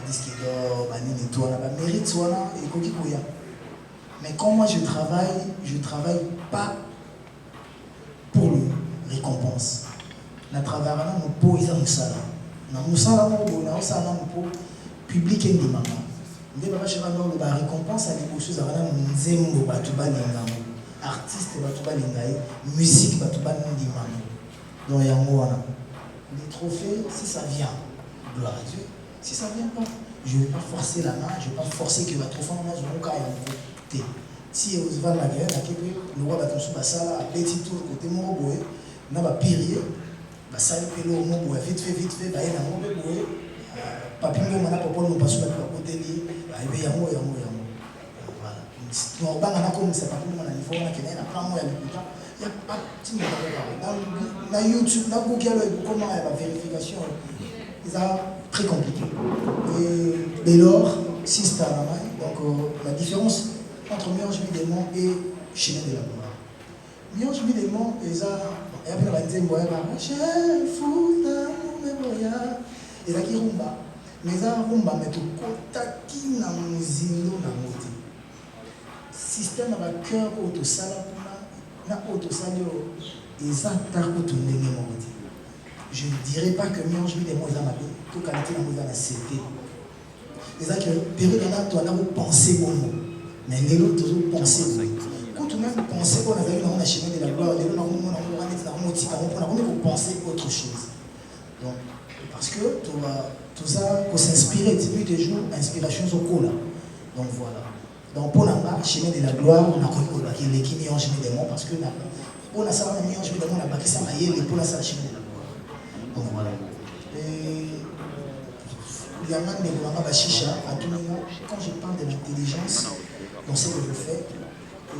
disque d'or, banine et tout, on a mérite soit là et Koki Koya. Mais quand moi je travaille pas pour le récompense. Je travaille pour les Moussala. Dans Moussala, pour public et maman. Mais je vais la récompense à l'épouse à Nzembo Batuba Lingamo. Artiste Batuba Lingaï, musique Batuba Ndimamo. Donc il y a les trophées, si ça vient, gloire à Dieu. Si ça ne vient pas, je ne vais pas forcer la main, je ne vais pas forcer que va trop fort, mais je vais pas y aller. Si vous avez la guerre, le roi va te soumettre ça, là, petit tour, côté mon boé, on va pirier, ça va pélo, mon boé, vite fait, va y aller dans mon boé, papi, mon mana, papa, nous pas soumettre à côté, il y a un mot, voilà. comme ça, pas tout le monde a niveau, on a pas moi, il n'y a pas de petit dans YouTube, dans Google, comment il y a la vérification, c'est très compliqué. Et dès lors, si c'est à la main, donc la différence entre Miange Midémon et Chemin de la Gloire. Miange Midémon, il y a plein de gens qui et là qui rumba, mais ça rumba mais tout kotaki na muzindo na moti. Système na cœur auto sala na auto salio ezata ko tundenge moti. Je ne dirais pas que Miange Midémon est ma tout qualité na la CT. C'est ça que période là toi là vous pensez bon mais les autres toujours penser quand tout même penser qu'on avait dans la chemin de la gloire les autres on pour penser autre chose. Donc parce que tout ça qu'on s'inspire depuis des jours inspiration au cola. Donc voilà. Donc pour la chemin de la gloire on a connu qu'il est qui mis en chemin des monts parce que on a ça mis en chemin des monts on a bâti ça maillé et pour la ça chemin de la gloire. Donc voilà. Et il y a un de la chicha à tout moment quand je parle de l'intelligence dans ce que je fais et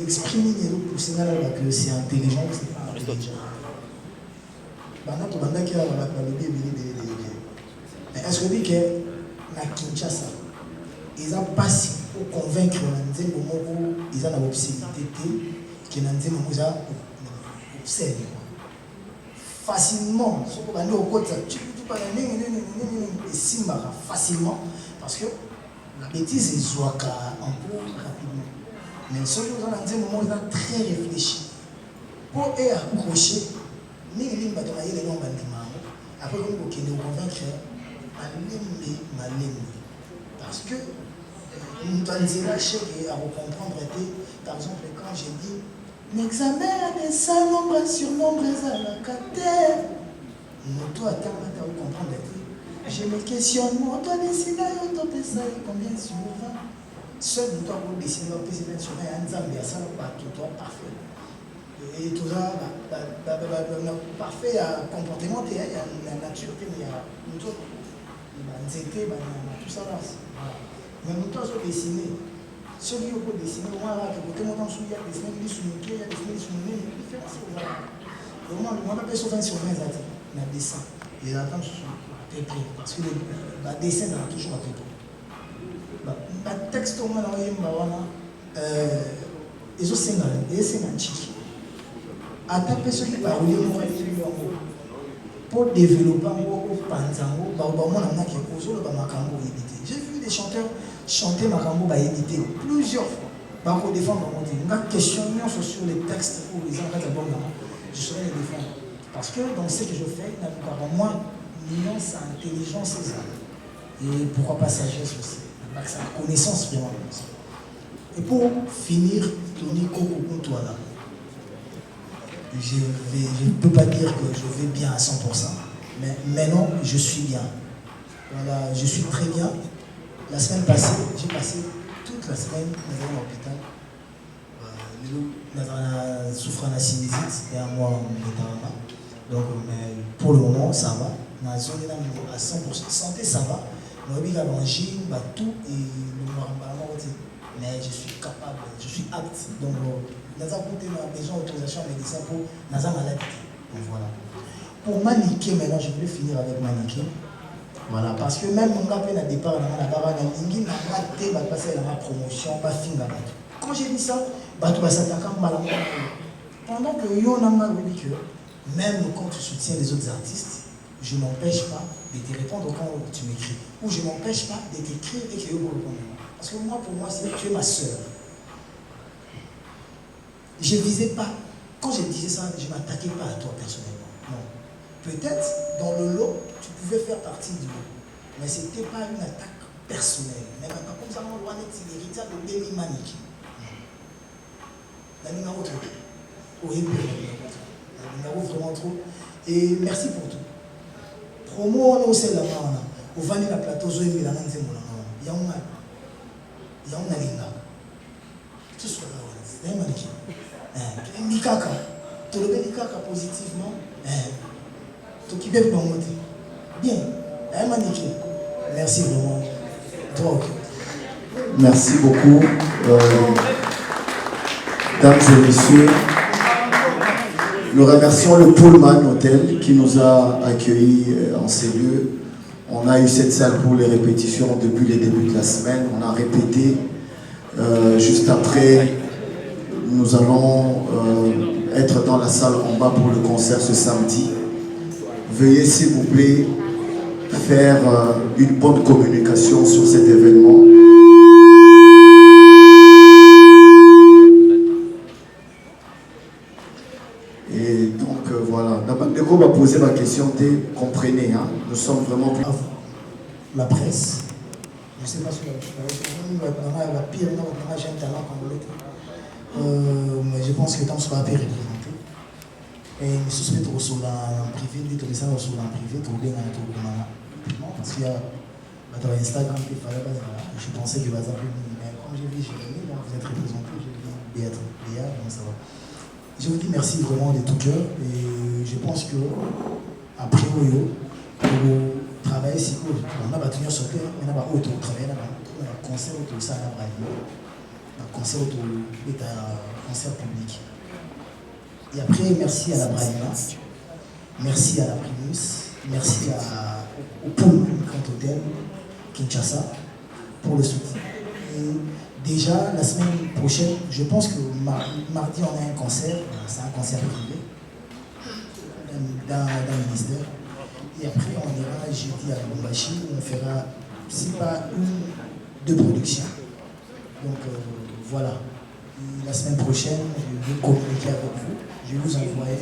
m'exprimer pour signaler que c'est intelligent ou c'est pas intelligent. Mais est-ce que vous dites que la Kinshasa, ils ont passé pour convaincre les gens qu'ils ont l'obsédité, qu'ils ont l'obsédité facilement. Facilement, parce que la bêtise est zoaka un peu rapidement. Mais ceux qui ont dit moment ils ont très réfléchi. Pour accrocher, ni les noms après comme vous qui nous convaincre, parce que nous avons lâché à vous comprendre, par exemple quand j'ai dit l'examen des ça nombre sur nombre à la terre. Nous doit attendre à vous comprendre. Je me questionne, on doit dessiner, on doit ça combien sur 20. Seul nous doit dessiner, on peut se mettre sur un ensemble, ça va tout parfait. Et tout ça, parfait comportement, il y a la nature, il y a tout ça là. Mais nous devons dessiner. Ceux qui ont dessiné, moi, côté mon temps, il y a dessiné, il y a dessiné sur le nez, il fait ça. Au moins, on appelle ça 20 sur 20, il y a dessin. Et là, quand je suis prêt, parce que le dessin, il y a toujours un peu. Le texte, on a ils ont un chic. À ta personne qui parle, pour développer j'ai vu des chanteurs chanter Makambo éviter plusieurs fois. Pour défendre ma question sur les textes pour les enfants, je saurais les défendre. Parce que dans ce que je fais, il y a moins nuance, intelligence et ça. Et pourquoi pas sagesse aussi. C'est la connaissance vraiment. Et pour finir, Tony Koko, toi là. Je ne peux pas dire que je vais bien à 100%, mais maintenant je suis bien. Voilà, je suis très bien. La semaine passée, j'ai passé toute la semaine dans l'hôpital. Nous souffrant de sinusite et un mois en état. Donc, mais pour le moment, ça va. Dans la zone à 100%. Santé, ça va. Mais il y a l'angine, tout et le noirement. Mais je suis capable, je suis apte. Donc, nous avons besoin d'autorisation médicale pour nos maladies. Donc voilà. Pour maniquer, maintenant, je voulais finir avec maniquer. Voilà, parce que même mon gars, à départ, il a passé la promotion, pas fin. Quand j'ai dit ça, pendant que Yonama dit que même quand tu soutiens les autres artistes, je ne m'empêche pas de te répondre quand tu m'écris. Ou je ne m'empêche pas de t'écrire et que je vous réponds. Parce que moi, pour moi, c'est tu es ma soeur. Je ne visais pas. Quand je disais ça, je ne m'attaquais pas à toi personnellement. Non. Peut-être dans le lot, tu pouvais faire partie du lot. Mais ce n'était pas une attaque personnelle. Mais maintenant, comme ça, on doit être l'héritage de Béni Manique. La numéro 3. Oui, la numéro vraiment trop. Et merci pour tout. Promo, on a aussi la main. Au vani la plateau, zo emi la nanze mo la main. Il y a un linga. Tout ce qu'on a. C'est un mannequin. Mikaka. Tu le Mikaka positivement. Tu qui bien dans mon bien. Un mannequin. Merci vraiment. Toi, ok. Merci beaucoup. Mesdames et messieurs, nous remercions le Pullman Hotel qui nous a accueillis en ces lieux. On a eu cette salle pour les répétitions depuis les débuts de la semaine. On a répété. Juste après, nous allons être dans la salle en bas pour le concert ce samedi. Veuillez s'il vous plaît faire une bonne communication sur cet événement. Et donc voilà, Dabandeko va poser ma question, comprenez, hein, nous sommes vraiment plus... La presse, je ne sais pas si la pire, j'ai un talent congolais. Mais je pense que tant que ce soit bien représenté. Et je suspecte que sur en privé, lui, comme ça, sur en privé, tout bien, parce qu'il y a dans Instagram, je pensais que mais comme j'ai vu Jérémy, vous êtes représenté, j'ai vu Béa, donc ça va. Je vous dis merci vraiment de tout cœur et je pense que après Oyo, pour travailler si on a battu sur terre, on a auto travailler on a concert autour ça à la radio, un concert autour est un concert public. Et après merci à la Brahima, merci à la Primus, merci au Pullman Grand Hotel Kinshasa pour le soutien. Et déjà, la semaine prochaine, je pense que mardi, on a un concert, c'est un concert privé dans le ministère. Et après, on ira jeudi à Lubumbashi, où on fera, si pas deux productions. Donc voilà. Et la semaine prochaine, je vais communiquer avec vous. Je vais vous envoyer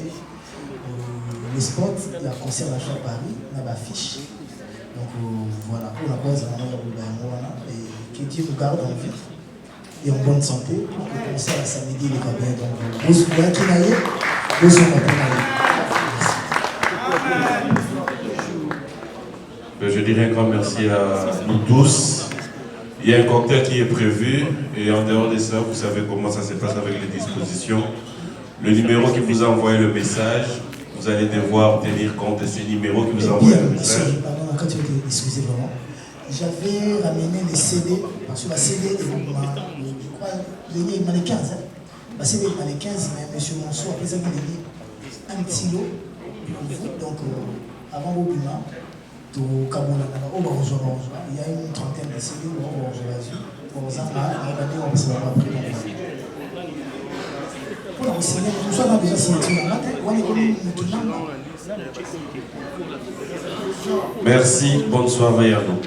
les spots de la concert d'achat à Paris, on a l'affiche. Donc voilà, pour la cause, et que Dieu nous garde en vie et en bonne santé pour que le concert à samedi les cabins. Donc, vous voyez qui n'aille, vous sont Je dirais un grand merci à nous tous. Il y a un cocktail qui est prévu et en dehors de ça, vous savez comment ça se passe avec les dispositions. Le numéro qui vous a envoyé le message, vous allez devoir tenir compte de ces numéros qui vous envoient le message. Pardon, quand tu étais, excusez vraiment. J'avais ramené les CD, parce que la CD, je crois, il m'a les 15. La CD, il m'a les 15, mais M. Monceau, après ça, il m'a dit un petit lot pour vous. Donc, avant Bobima, au Cameroun, il y a une trentaine de CD, on va Merci, bonne soirée à nous.